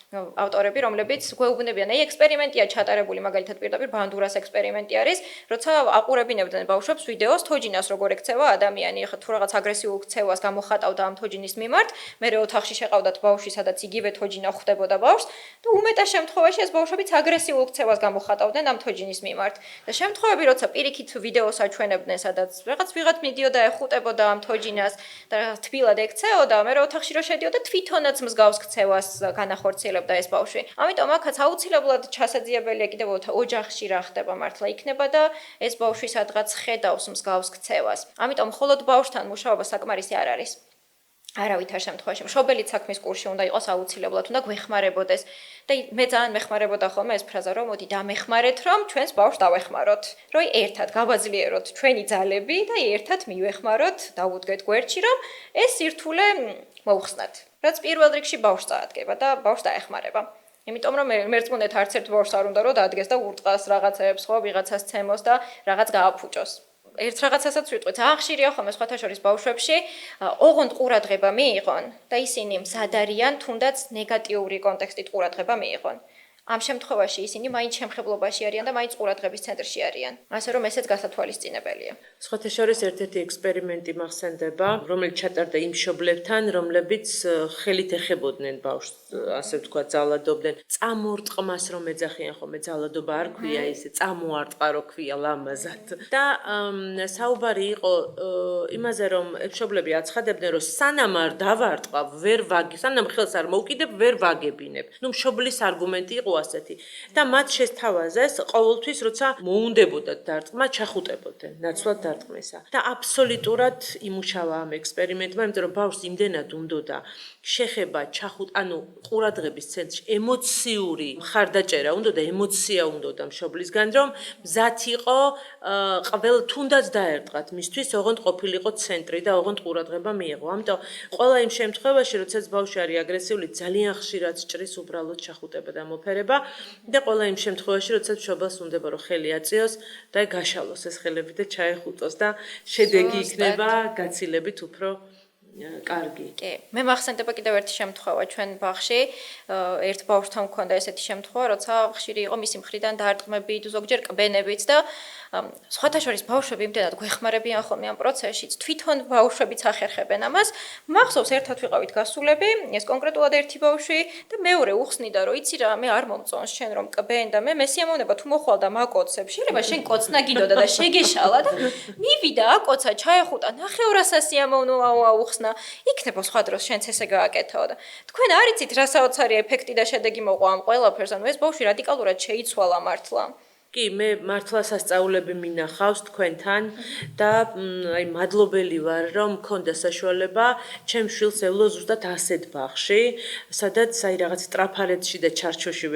ავტორები, რომლებიც გვეუბნებიან, აი ექსპერიმენტია ჩატარებული, მაგალითად პირდაპირ ბანდურას ექსპერიმენტი არის, როცა აყურებინებდნენ ბავშვებს ვიდეოს თოჯინას როგორ ექცევა ადამიანი, ხა თუ რაღაც აგრესიულ ქცევას გამოხატავდა ამ თოჯინის მიმართ, მერე ოთახში შეყავდათ ბავშვი, სადაც იგივე თოჯინა ხვდებოდა ბავშვს და უმეტეს შემთხვევაში ეს ბავშვებიც აგრესიულ ქცევას გამოხატავდნენ ამ თოჯინის მიმართ. და შემთხვევები, როცა პირიქით ვიდეოს აჩვენებდნენ, სადაც რაღაც ვიღაც მიდიოდა ეხუტებოდა ამ თოჯინას და თბილად ექცეოდა, მერე ოთახში რო შედიოდა თვითონაც მსგავს ქცევას განახორციელებდა და ეს ბავშვი. ამიტომ აქაც აუცილებლად ჩასაძიებელია კიდევ ოჯახში რა ხდება მართლა იქნება და ეს ბავშვი სადღაც ხედავს მსგავს ქცევას. ამიტომ მხოლოდ ბავშვთან მუშაობა საკმარისი არ არის. არავითარ შემთხვევაში მშობელიც საქმის კურსში უნდა იყოს აუცილებლად, უნდა გვეხმარებოდეს. და მე ძალიან მეხმარებოდა ხოლმე ეს ფრაზა, რომ მოდი დამეხმარეთ, რომ ჩვენს ბავშვს დავეხმაროთ. რომ ერთად გავაძლიეროთ ჩვენი ძალები და ერთად მივეხმაროთ, დავუდგეთ გვერდში, რომ ეს სირთულე მოუხსნათ. რაც პირველ რიგში ბავშვს წაადგება და ბავშვს დაეხმარება. იმიტომ რომ მერწმუნეთ არც ერთ ბავშვს არ უნდა რომ დაადგეს და ურტყას რაღაცებს ხო ვიღაცას ცემოს და რაღაც გააფუჭოს. ერთ რაღაცასაც ვიტყვით, ხშირია ხოლმე სხვათა შორის ბავშვებში, ოღონდ ყურადღება მიიღონ და ისინი მზად არიან თუნდაც ნეგატიური კონტექსტით ყურადღება მიიღონ. ამ შემთხვევაში ისინი მაინც შემხებლობაში არიან და მაინც ყურადღების ცენტრში არიან. ასე რომ ესეც გასათვალისწინებელია. სხვათა შორის ერთ-ერთი ექსპერიმენტი მახსენდება, რომელიც ჩატარდა იმ მშობლებთან, რომლებიც ხელით ეხებოდნენ ბავშვს, ასე ვთქვათ, ძალადობდნენ. წამორტყმას რომ ეძახიან ხოლმე ძალადობა არ ქვია ისე, წამოარტყა რო ქვია ლამაზად. და საუბარი იყო იმაზე, რომ მშობლები აცხადებდნენ, რომ სანამ არ დავარტყავ, ვერ ვაგი, სანამ ხელს არ მოვკიდებ, ვერ ვაგებინებ. ნუ მშობლის არგუმენტი იყო ასეთი. და მათ შესთავაზეს ყოველთვის, როცა მოუნდებოდათ დარტყმა, ჩახუტებოდნენ ნაცვლად დარტყმისა. და აბსოლუტურად იმუშავა ამ ექსპერიმენტმა, იმიტომ რომ ბავშვს იმდენად უნდოდა შეხება, ანუ ყურადღების ცენტრში ემოციური მხარდაჭერა უნდოდა, ემოცია უნდოდა მშობლისგან, რომ მზად იყო თუნდაც დაერტყათ მისთვის, ოღონდ ყოფილიყო ცენტრი და ოღონდ ყურადღება მიეღო. ამიტომ ყველა იმ შემთხვევაში, როდესაც ბავშვი არის აგრესიული, ძალიან ხშირად სჭრის უბრალოდ ჩახუტება და მოფერება და ყველა იმ შემთხვევაში, როდესაც მშობელს უნდება, რომ ხელი აწიოს და გაშალოს ეს ხელები და ჩაეხუტოს და შედეგი იქნება გაცილებით უფრო კარგი. კი, მე მახსენდება კიდევ ერთი შემთხვევა ჩვენ ბაღში. ერთ ბავშვთან მქონდა ესეთი შემთხვევა, როცა ხშირი იყო მისი მხრიდან დარტყმებით, ზოგჯერ კბენებით და სხვათა შორის ბავშვები იმდენად გვეხმარებიან ხოლმე ამ პროცესშიც, თვითონ ბავშვებიც ახერხებენ ამას. მახსოვს ერთად ვიყავით გასულები, ეს კონკრეტულად ერთი ბავშვი და მეორე უხსნიდა, რომ იცი რა, მე არ მომწონს შენ რომ კბენ და მე სიამოვნება თუ მოხვალ და მაკოცებ, შეიძლება შენ კოცნა გიდოდა და შეგეშალა და მივიდა აკოცა, ჩაეხუტა, ნახე 200 სიამოვნო აუხსნა. იქნება სხვა დროს შენც ესე გააკეთაო და თქვენ არ იცით რა საოცარი ეფექტი და შედეგი მოყვა ამ ყველაფერს, ანუ ეს ბავშვი რადიკალურად შეიცვალა მართლა. კი, მე მართლა სასწაულები მინახავს თქვენთან და აი მადლობელი ვარ, რომ მქონდა საშუალება ჩემ შვილს ევლო ზუსტად ასეთ ბაღში, სადაც აი რაღაც ტრაფარეთში და ჩარჩოში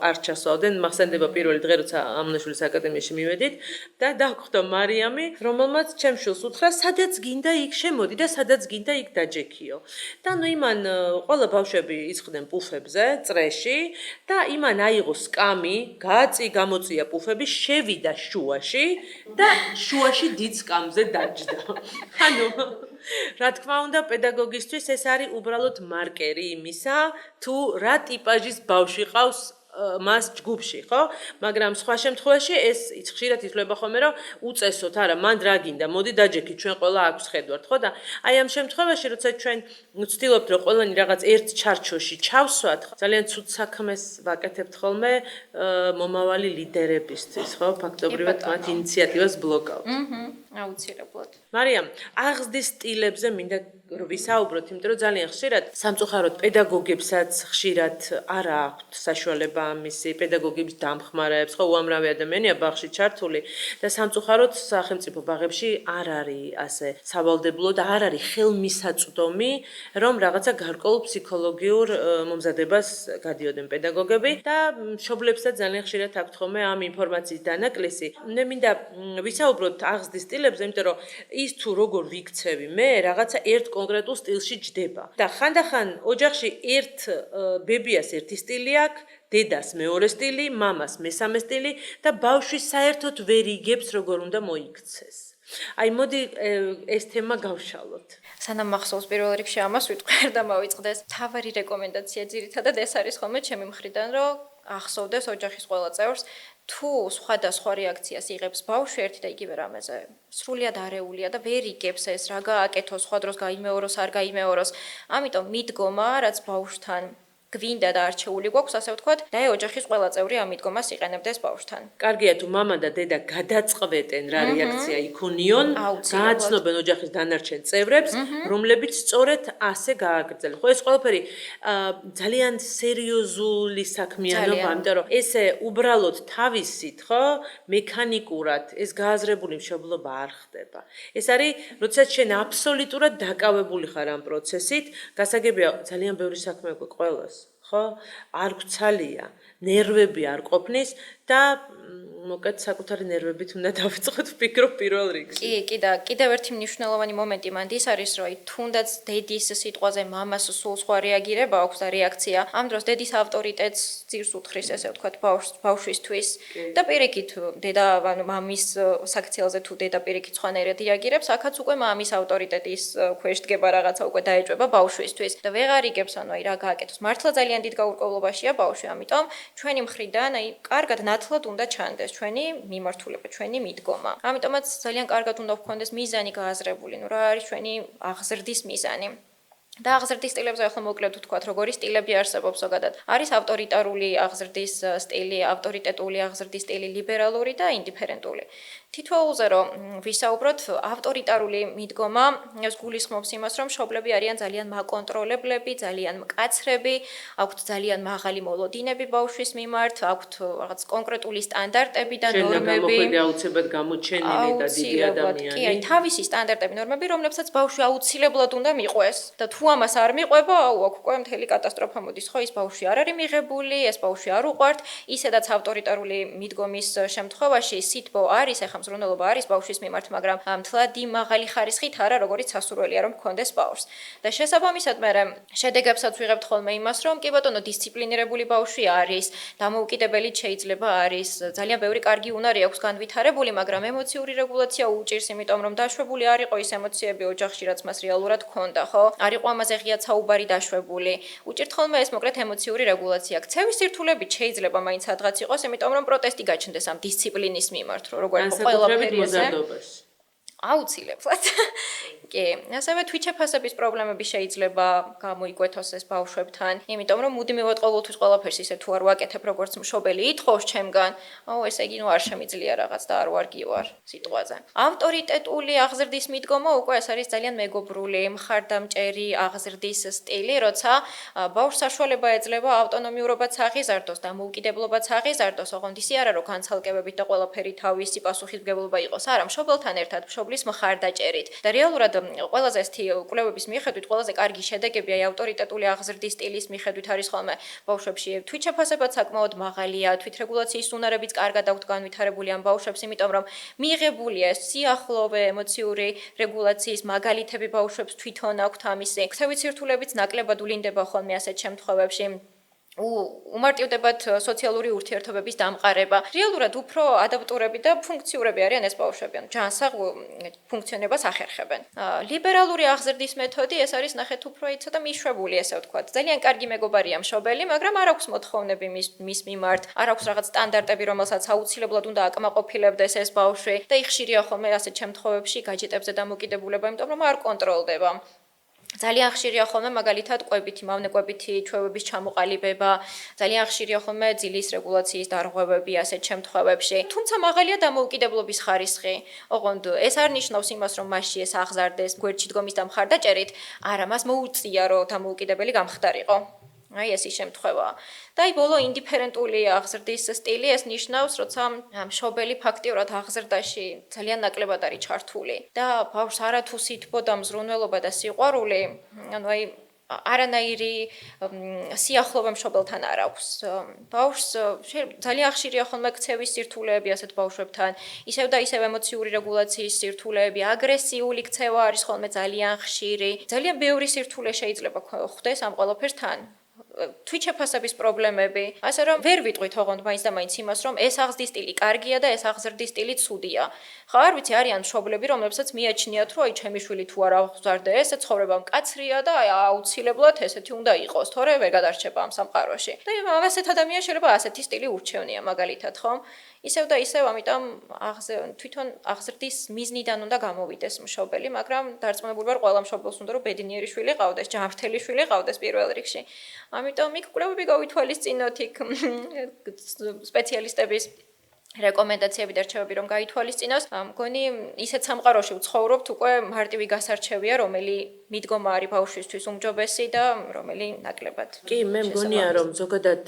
არ ჩასვავდნენ. მახსენდება პირველი დღე, როცა ამონაშვილის აკადემიაში მივედით და დაგვხვდა მარიამი, რომელმაც ჩემ შვილს უთხრა, სადაც გინდა იქ შემოდი და სადაც გინდა იქ დაჯექიო. და ნუ იმან ყველა ბავშვები იწყდნენ პუფებზე, წრეში და იმან აიღო სკამი, გამოწია პუფები, შევიდა შუაში და შუაში დიდ სკამზე დაჯდა. ანუ რა თქმა უნდა, პედაგოგისთვის ეს არის უბრალოდ მარკერი იმისა, თუ რა ტიპაჟის ბავშვი ყავს მას ჯგუფში, ხო? მაგრამ სხვა შემთხვევაში ეს ხშირად ითვლება ხოლმე, რომ უწესოთ, არა, მან რა გინდა, მოდი დაჯექით, ჩვენ ყველა აქვს ხედვართ, ხო? და აი ამ შემთხვევაში, როცა ჩვენ ვცდილობთ, რომ ყველანი რაღაც ერთ ჩარჩოში ჩავსვათ, ძალიან ცუდ საქმეს ვაკეთებთ ხოლმე მომავალი ლიდერებისთვის, ხო? ფაქტობრივად მათ ინიციატივას ბლოკავთ. აუცილებლად. მარიამ, აღზრდის სტილებზე მინდა ვისაუბროთ, იმიტომ რომ ძალიან ხშირად სამწუხაროდ პედაგოგებსაც ხშირად არ აქვთ საშუალება ამისი, პედაგოგების დამხმარეებს, ხო, უამრავი ადამიანია ბაღში ჩართული და სამწუხაროდ სახელმწიფო ბაღებში არ არის ასე სავალდებულო და არ არის ხელმისაწვდომი, რომ რაღაცა გარკვეულ ფსიქოლოგიურ მომზადებას გადიოდნენ პედაგოგები და მშობლებსაც ძალიან ხშირად აქვთ ხოლმე ამ ინფორმაციის დანაკლისი. მე მინდა ვისაუბროთ აღზრდის სტილებზე, იმიტომ რომ ის თუ როგორ ვიქცევი მე, რაღაცა ერთ კონკრეტულ სტილში ჯდება. და ხანდახან ოჯახში ერთ ბებიას ერთი სტილი აქვს, დედას მეორე სტილი, მამას მესამე სტილი და ბავშვი საერთოდ ვერ იგებს როგორ უნდა მოიქცეს. აი მოდი ეს თემა გავშალოთ. სანამ მახსოვს პირველ რიგში ამას ვიტყვი და მოვიწყდეს. თავარი რეკომენდაცია ძირითადად ეს არის ხოლმე ჩემი მხრიდან, რომ ახსოვდეს ოჯახის ყველა წევრს თუ სხვადასხვა რეაქციას იღებს ბავშვი ერთი და იგივე რამეზე, სრულიად არეულია და ვერ იგებს ეს რა გააკეთოს, სხვა დროს გაიმეოროს, არ გაიმეოროს. ამიტომ მიდგომა, რაც ბავშვთან გვინდა და არჩეული გვაქვს, ასე ვთქვათ, და ოჯახის ყველა წევრი ამ მიდგომას იყენებდეს ბავშვთან. კარგია თუ მამა და დედა გადაწყვეტენ რა რეაქცია იქონიონ, გააცნობენ ოჯახის დანარჩენ წევრებს, რომლებიც სწორედ ასე გააგრძელონ. ხო, ეს ყველაფერი ძალიან სერიოზული საქმიანობა, იმიტომ რომ ესე უბრალოდ თავისით, ხო, მექანიკურად ეს გააზრებული მშობლობა არ ხდება. ეს არის, როდესაც შენ აბსოლუტურად დაკავებული ხარ ამ პროცესით, გასაგებია ძალიან ბევრი საქმე გვაქვს ყველას. ხო, არ გვცალია, ნერვები არ ყოფნის და მოკეთ საკუთარი ნერვებით უნდა დავიწყოთ ვფიქრობ პირველ რიგში. კი და კიდევ ერთი მნიშვნელოვანი მომენტი მანდ ის არის, რომ თუნდაც დედის სიტყვაზე მამას სულ სხვა რეაგირება აქვს და რეაქცია. ამ დროს დედის ავტორიტეტს ძირს უთხრის, ესე ვთქვათ, ბავშვისთვის და პირიქით დედა, ანუ მამის საქციელზე თუ დედა პირიქით სხვანაირად რეაგირებს, აქაც უკვე მამის ავტორიტეტის ქვეშ დგება რაღაცა უკვე დაეჭვება ბავშვისთვის და ვეღარ იგებს, ანუ აი რა გააკეთოს. მართლა ძალიან ძალიან დიდ გაურკვევლობაშია ბავშვი, ამიტომ ჩვენი მხრიდან აი კარგად ნათლად უნდა ჩანდეს ჩვენი მიმართულება, ჩვენი მიდგომა. ამიტომაც ძალიან კარგად უნდა გქონდეს მიზანი გააზრებული, ნუ რა არის ჩვენი აღზრდის მიზანი. და აღზრდის სტილებზე ახლა მოკლედ ვთქვათ, როგორი სტილები არსებობს ზოგადად. არის ავტორიტარული აღზრდის სტილი, ავტორიტეტული აღზრდის სტილი, ლიბერალური და ინდიფერენტული. თითოეულზე რომ ვისაუბროთ, ავტორიტარული მიდგომა ეს გულისხმობს იმას, რომ მშობლები არიან ძალიან მაკონტროლებლები, ძალიან მკაცრები, აქვთ ძალიან მაღალი მოლოდინები ბავშვის მიმართ, აქვთ რაღაც კონკრეტული სტანდარტები და ნორმები. გამოყვები აუცილებლად გამოჩენილი და დიდი ადამიანი. კი, აი თავისი სტანდარტები, ნორმები, რომლებსაც ბავშვი აუცილებლად უნდა მიყვეს. და თუ ამას არ მიყვება, აუ, აქ უკვე მთელი კატასტროფა მოდის, ხო, ის ბავშვი არ არის მიღებული, ეს ბავშვი არ უყვართ, ისედაც ავტორიტარული მიდგომის შემთხვევაში სითბო არის, ეხლა მზრუნველობა არის ბავშვის მიმართ, მაგრამ მთლადი მაღალი ხარისხით არა, როგორც სასურველია რომ გქონდეს ბავშვს. და შესაბამისად მე შედეგებსაც ვიღებთ ხოლმე იმას, რომ კი ბატონო, დისციპლინირებული ბავშვი არის, დამოუკიდებელი შეიძლება არის, ძალიან ბევრი კარგი უნარი აქვს განვითარებული, მაგრამ ემოციური რეგულაცია უჭირს, იმიტომ რომ დაშვებული არ იყო ის ემოციები ოჯახში, რაც მას რეალურად ჰქონდა, ხო? არ იყო ამაზე ღია საუბარი დაშვებული. უჭირთ ხოლმე ეს მოკლედ ემოციური რეგულაცია. ქცევის სირთულებით შეიძლება მაინც სადღაც იყოს, იმიტომ რომ პროტესტი გაჩნდეს ამ დისციპლინის მიმართ, როგორ იყო ყველაფერი ეს. აუცილებლად. კი, ასევე თვითშეფასების პრობლემები შეიძლება გამოიკვეთოს ეს ბავშვებთან, იმიტომ რომ მუდმივად ყოველთვის ყველაფერს ისე თუ არ ვაკეთებ, როგორც მშობელი ითხოვს ჩემგან, აუ ესე იგი ნუ არ შემიძლია რაღაც და არ ვარგივარ სიტყვაზე. ავტორიტეტული აღზრდის მიდგომა უკვე ეს არის ძალიან მეგობრული, მხარდამჭერი აღზრდის სტილი, როცა ბავშვს საშუალება ეძლევა ავტონომიურობაც აღიზარდოს, დამოუკიდებლობაც აღიზარდოს, ოღონდ ისე არა რომ განცალკევებით და ყველაფერი თავისი პასუხისმგებლობა იყოს, არა, მშობელთან ერთად, მშობლის მხარდაჭერით. და რეალურად ყველაზე ეს კვლევების მიხედვით ყველაზე კარგი შედეგები აი ავტორიტეტული აღზრდის სტილის მიხედვით არის ხოლმე ბავშვებში თვითშეფასებაც საკმაოდ მაღალია, თვითრეგულაციის უნარებიც კარგად აქვთ განვითარებული ამ ბავშვებს, იმიტომ რომ მიიღებულია სიახლოვე ემოციური რეგულაციის მაგალითები ბავშვებს თვითონ აქვთ ამისი. ქცევის სირთულებიც ნაკლებად ულინდება ხოლმე ასეთ შემთხვევებში. უმარტივდებათ სოციალური ურთიერთობების დამყარება. რეალურად უფრო ადაპტურები და ფუნქციურები არიან ეს ბავშვები, ანუ ჯანსაღ ფუნქციონებას ახერხებენ. ლიბერალური აღზრდის მეთოდი ეს არის ნახეთ უფრო ცოტა მიშვებული, ესე ვთქვათ. ძალიან კარგი მეგობარია მშობელი, მაგრამ არ აქვს მოთხოვნები მის მიმართ, არ აქვს რაღაც სტანდარტები, რომელსაც აუცილებლად უნდა აკმაყოფილებდეს ეს ბავშვი და ხშირია ხოლმე ასეთ შემთხვევებში გაჯეტებზე დამოკიდებულება, იმიტომ რომ არ კონტროლდება. ძალიან ხშირია ხოლმე მაგალითად კვებითი, მავნეკვებითი ჩვევების ჩამოყალიბება, ძალიან ხშირია ხოლმე ძილის რეგულაციის დარღვევები ასეთ შემთხვევებში. თუმცა მაღალია დამოუკიდებლობის ხარისხი. ოღონდ ეს არ ნიშნავს იმას, რომ მასში ეს აღზარდეს გვერდში დგომის და მხარდაჭერით, არა, მას მოუწია, რომ დამოუკიდებელი გამხდარიყო. აი ეს ის შემთხვევაა. და აი ბოლო ინდიფერენტული აღზრდის სტილი ეს ნიშნავს, როცა მშობელი ფაქტიურად აღზრდაში ძალიან ნაკლებად არის ჩართული და ბავშვს არათუ სითბო და მზრუნველობა და სიყვარული, ანუ აი არანაირი სიახლოვე მშობელთან არ აქვს. ბავშვს ძალიან ხშირია ხოლმე ქცევის სირთულეები ასეთ ბავშვებთან, ისევ და ისევ ემოციური რეგულაციის სირთულეები, აგრესიული ქცევა არის ხოლმე ძალიან ხშირი. ძალიან ბევრი სირთულე შეიძლება ხდეს ამ ყველაფერთან. თვითშეფასების პრობლემები, ასე რომ ვერ ვიტყვით ოღონდ მაინც და მაინც იმას, რომ ეს აღზრდის სტილი კარგია და ეს აღზრდის სტილი ცუდია. ხო, არ ვიცი, არიან მშობლები, რომლებსაც მიაჩნიათ, რომ აი ჩემი შვილი თუ არ აღზარდეს, ეს ცხოვრება მკაცრია და აი აუცილებლად ესეთი უნდა იყოს, თორე ვერ გადარჩება ამ სამყაროში. და ასეთ ადამიანს შეიძლება ასეთი სტილი ურჩევნია მაგალითად, ხო? ისევ და ისევ, ამიტომ თვითონ აღზრდის მიზნიდან უნდა გამოვიდეს მშობელი, მაგრამ დარწმუნებული ვარ, ყველა მშობელს უნდა რომ ბედნიერი შვილი ყავდეს, ჯანმრთელი შვილი ყავდეს პირველ რიგში. ამიტომ იქ კვლევები გავითვალისწინოთ, იქ სპეციალისტების რეკომენდაციები და რჩევები რომ გაითვალისწინოს, მგონი ისეთ სამყაროში ვცხოვრობთ, უკვე მარტივი გასარჩევია, რომელი მიდგომა არის ბავშვისთვის უმჯობესი და რომელი ნაკლებად. კი, მე მგონია რომ ზოგადად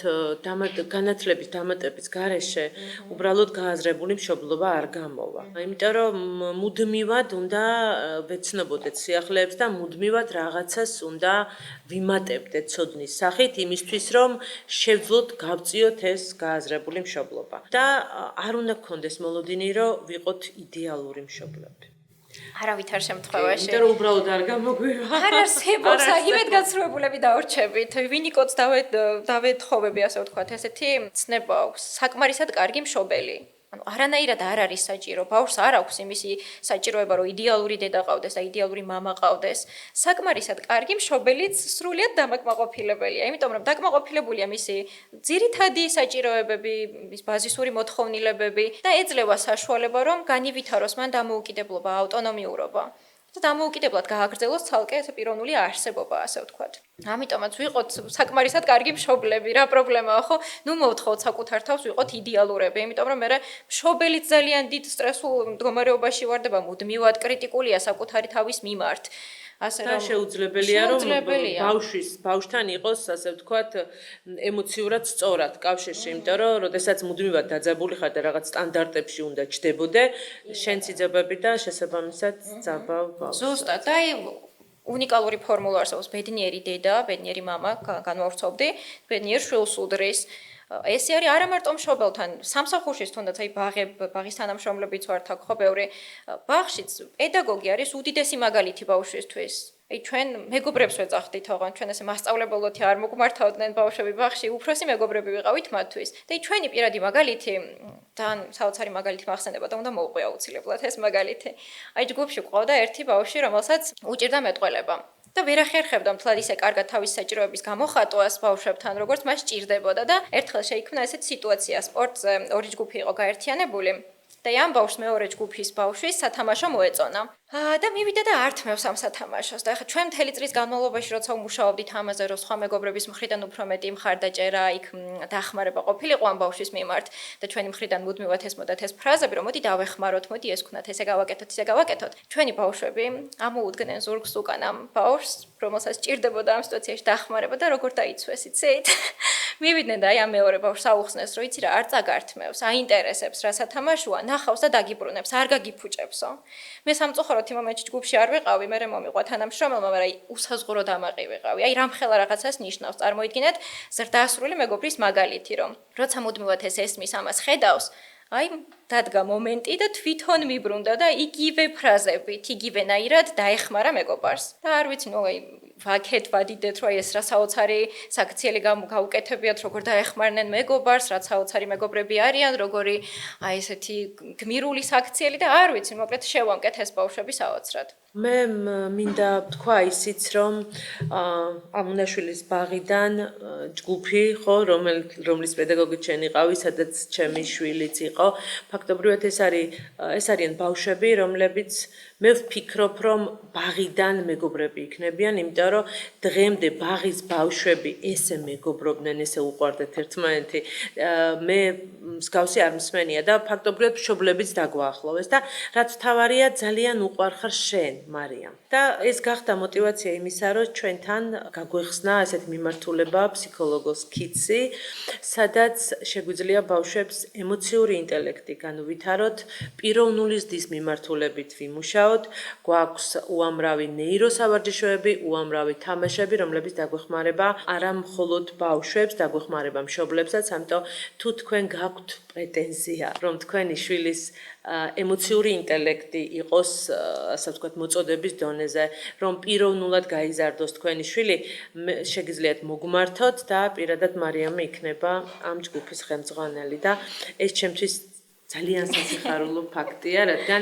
განათლების დამატების გარეშე უბრალოდ გააზრებული მშობლობა არ გამოვა. იმიტომ რომ მუდმივად უნდა ვეცნობოდეთ სიახლეებს და მუდმივად რაღაცას უნდა ვიმატებდეთ ცოდნის სახით იმისთვის რომ შევძლოთ გავწიოთ ეს გააზრებული მშობლობა. და არ უნდა გქონდეს მოლოდინი რომ ვიყოთ იდეალური მშობლები. არავითარ შემთხვევაში. იმიტომ რომ უბრალოდ არ გამოგვირვა. არ არსებობს, იმედგაცრუებულები დავრჩებით. ვინიკოც დავეთხოვები, ასე ვთქვათ, ესეთი ცნება აქვს. საკმარისად კარგი მშობელი. ანუ არანაირად არ არის საჭირო, ბავშვს არ აქვს იმისი საჭიროება, რომ იდეალური დედა ყავდეს და იდეალური მამა ყავდეს. საკმარისად კარგი მშობელიც სრულიად დამაკმაყოფილებელია, იმიტომ რომ დაკმაყოფილებულია მისი ძირითადი საჭიროებები, მის ბაზისური მოთხოვნილებები და ეძლევა საშუალება, რომ განივითაროს მან დამოუკიდებლობა, ავტონომიურობა. და დამოუკიდებლად გააგრძელოს ცალკე ესე პიროვნული არსებობა, ასე ვთქვათ. ამიტომაც ვიყოთ საკმარისად კარგი მშობლები, რა პრობლემაა, ხო? ნუ მოვთხოვთ საკუთარ თავს ვიყოთ იდეალურები, იმიტომ რომ მე მშობელიც ძალიან დიდ სტრესულ მდგომარეობაში ვარდება, მუდმივად კრიტიკულია საკუთარი თავის მიმართ. ასე და შეუძლებელია რომ ბავშვთან იყოს, ასე ვთქვათ, ემოციურად სწორად კავშირში, იმიტომ რომ როდესაც მუდმივად დაძაბული ხარ და რაღაც სტანდარტებში უნდა ჩდებოდე, შენც იძებები და შესაბამისად ძაბავ ბავშვს. ზუსტად, და უნიკალური ფორმულა არსებობს, ბედნიერი დედა, ბედნიერი მამა, განვავრცობდი, ბედნიერ შვილს უდრის. ესე არის არა მარტო მშობელთან, სამსახურშიც თუნდაც აი ბაღის თანამშრომლებიც ვართ აქ ხო ბევრი. ბაღშიც პედაგოგი არის უდიდესი მაგალითი ბავშვისთვის. აი ჩვენ მეგობრებს ვეძახდით, ოღონდ ჩვენ ესე მასწავლებლოთი არ მოგმართავდნენ ბავშვები ბაღში, უფროსი მეგობრები ვიყავით მათთვის. და აი ჩვენი პირადი მაგალითი, ძალიან საოცარი მაგალითი მახსენდება და უნდა მოვყვე აუცილებლად ეს მაგალითი. აი ჯგუფში ყავდა ერთი ბავშვი, რომელსაც უჭირდა მეტყველება. და ვერ ახერხებდა მთლად ისე კარგად თავის საჭიროების გამოხატვას ბავშვებთან, როგორც მას ჭირდებოდა და ერთხელ შეიქმნა ესეთი სიტუაცია, სპორტზე ორი ჯგუფი იყო გაერთიანებული და ამ ბავშვს მეორე ჯგუფის ბავშვის სათამაშო მოეწონა. და მივიდა და ართმევს ამ სათამაშოს. და ახლა ჩვენ მთელი წლის განმავლობაში როცა ვმუშაობდით ამაზე, რომ სხვა მეგობრების მხრიდან უფრო მეტი მხარდაჭერა, იქ დახმარება ყოფილიყო ამ ბავშვის მიმართ და ჩვენი მხრიდან მუდმივად ესმოდათ ეს ფრაზები, რომ მოდი დავეხმაროთ, მოდი ეს ვქნათ, ესე გავაკეთოთ, ისე გავაკეთოთ. ჩვენი ბავშვები ამოუდგნენ ზურგს უკან ამ ბავშვს, რომელსაც ჭირდებოდა ამ სიტუაციაში დახმარება და როგორ დაიცვეს, იცით? მივიდნენ და აი ამ მეორე ბავშვს აუხსნეს, რომ იცი რა, არ წაგართმევს, აინტერესებს რა სათამაშოა, ნახავს და დაგიბრუნებს, არ გაგიფუჭებსო. მე სამწუხაროდ იმ მომენტში ჯგუფში არ ვიყავი, მე მომიყვა თანამშრომელმა, მაგრამ აი უსაზღურო დამაყი ვიყავი. აი რამხელა რაღაცას ნიშნავს, წარმოიდგინეთ, ზრდასრული მეგობრის მაგალითი, რომ როცა მუდმივად ეს ესმის ამას ხედავს, აი დადგა მომენტი და თვითონ მიბრუნდა და იგივე ფრაზებით, იგივენაირად დაეხმარა მეგობარს. და არ ვიცი, ნუ აი ვაკეთ ვადიდეთ, რომ ეს რა საოცარი საქციელი გაუკეთებიათ, როგორ დაეხმარნენ მეგობარს, რა საოცარი მეგობრები არიან, როგორი აი ესეთი გმირული საქციელი და არ ვიცი, მოკლედ შევამკეთ ეს ბავშვები საოცრად. მე მინდა ვთქვა ისიც, რომ ამუნაშვილის ბაღიდან ჯგუფი, ხო, რომლის პედაგოგი შენ იყავი, სადაც ჩემი შვილიც იყო, ფაქტობრივად ეს არიან ბავშვები, რომლებიც მე ვფიქრობ, რომ ბაღიდან მეგობრები იქნებიან, იმიტომ რომ დღემდე ბაღის ბავშვები ესე მეგობრობდნენ, ესე უყვარდათ ერთმანეთი. მე მსგავსი არ მსმენია და ფაქტობრივად მშობლებიც დაგვაახლოვეს და რაც თავარია ძალიან უყვარხარ შენ, მარიამ. და ეს გახდა мотиваცია იმისა, რომ ჩვენთან გაგვეხსნა ასეთი მიმართულება ფსიქოლოგოს კიცი, სადაც შეგვიძლია ბავშვებს ემოციური ინტელექტი განუვითაროთ, პიროვნული ზრდის მიმართულებით ვიმუშაოთ, გვაქვს უამრავი ნეიროსავარჯიშოები, უამრავი თამაშები, რომლებიც დაგვეხმარება არა მხოლოდ ბავშვებს, დაგვეხმარება მშობლებსაც, ამიტომ თუ თქვენ გაქვთ პრეტენზია, რომ თქვენი შვილის ემოციური ინტელექტი იყოს, ასე ვთქვათ, მოწოდების დონეზე, რომ პიროვნულად გაიზარდოს თქვენი შვილი, შეგიძლიათ მოგმართოთ და პირადად მარიამი იქნება ამ ჯგუფის ხელმძღვანელი და ეს ჩემთვის ძალიან სასიხარულო ფაქტია, რადგან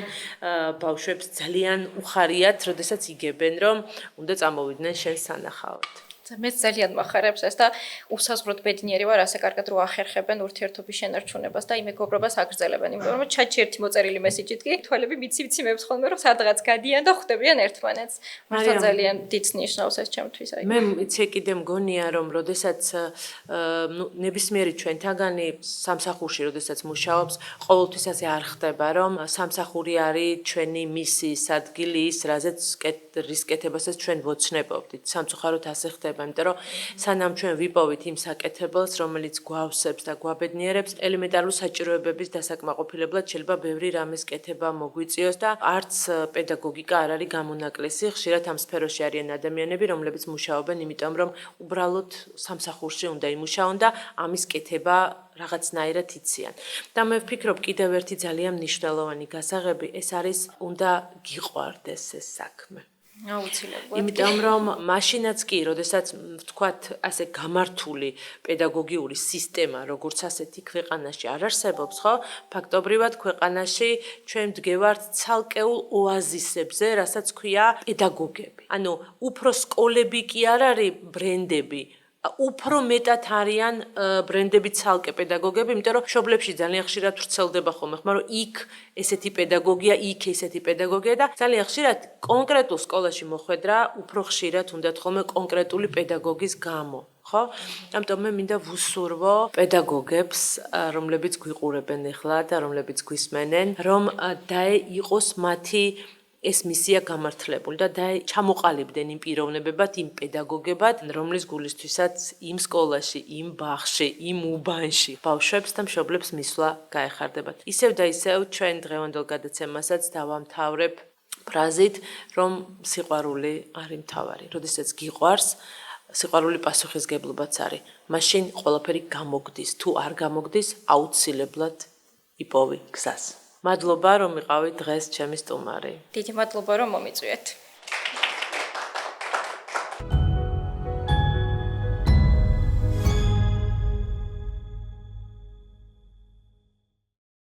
ბავშვებს ძალიან უხარიათ, როდესაც იგებენ, რომ უნდა წამოვიდნენ შენ სანახავად. მე ძალიან მახარებს ეს და უსაზღვროდ ბედნიერი ვარ, ასე კარგად რო ახერხებენ ურთიერთობის შენარჩუნებას და იმ მეგობრობას აგრძელებენ, იმიტომ რომ ჩაჩი ერთი მოწერილი მესიჯით კი თვალები მიცივციმებს ხოლმე რომ სადღაც გადიან და ხვდებიან ერთმანეთს. მართლა ძალიან დიდს ნიშნავს ეს ჩემთვის აი. მე იცი კიდე მგონია რომ როდესაც ნებისმიერი ჩვენთაგანი სამსახურში როდესაც მუშაობს, ყოველთვის ასე არ ხდება რომ სამსახური არის ჩვენი მისიის ადგილი ის, რის კეთებასაც ჩვენ ვოცნებობდით. სამწუხაროდ ასე ხდება. იმიტომ რომ სანამ ჩვენ ვიპოვით იმ საკეთებელს, რომელიც გვავსებს და გვაბედნიერებს, ელემენტარული საჭიროებების დასაკმაყოფილებლად შეიძლება ბევრი რამეს კეთება მოგვიწიოს და არც პედაგოგიკა არ არის გამონაკლისი. ხშირად ამ სფეროში არიან ადამიანები, რომლებიც მუშაობენ, იმიტომ რომ უბრალოდ სამსახურში უნდა იმუშაონ და ამის კეთება რაღაცნაირად იციან. და მე ვფიქრობ, კიდევ ერთი ძალიან მნიშვნელოვანი გასაღები ეს არის, უნდა გიყვარდეს ეს საქმე. აუცილებლად. იმიტომ რომ მაშინაც კი, როდესაც ვთქვათ, ასე გამართული პედაგოგიური სისტემა, როგორც ასეთი ქვეყანაში არ არსებობს, ხო? ფაქტობრივად ქვეყანაში ჩვენ ვდგევართ ცალკეულ ოაზისებზე, რასაც ქვია პედაგოგები. ანუ უფრო სკოლები კი არ არის ბრენდები, უფრო მეტად არიან ბრენდები ცალკე პედაგოგები, იმიტომ რომ მშობლებში ძალიან ხშირად ვრცელდება ხოლმე, ხმა რომ იქ ესეთი პედაგოგია, იქ ესეთი პედაგოგია და ძალიან ხშირად კონკრეტულ სკოლაში მოხვედრა უფრო ხშირად უნდათ ხოლმე კონკრეტული პედაგოგის გამო. ხო? ამიტომ მე მინდა ვუსურვო პედაგოგებს, რომლებიც გვიყურებენ ახლა და რომლებიც გვისმენენ, რომ იყოს მათი ეს მისია გამართლებული და ჩამოყალიბდნენ იმ პიროვნებებად, იმ პედაგოგებად, რომლის გულისთვისაც იმ სკოლაში, იმ ბაღში, იმ უბანში ბავშვებს და მშობლებს მისვლა გაეხარდებათ. ისევ და ისევ ჩვენ დღევანდელ გადაცემასაც დავამთავრებ ფრაზით, რომ სიყვარული არის მთავარი. როდესაც გიყვარს, სიყვარული პასუხისგებლობაც არის. მაშინ ყველაფერი გამოგდის. თუ არ გამოგდის, აუცილებლად იპოვი გზას. მადლობა რომ იყავით დღეს ჩემი სტუმარი. დიდი მადლობა რომ მომიწვიეთ.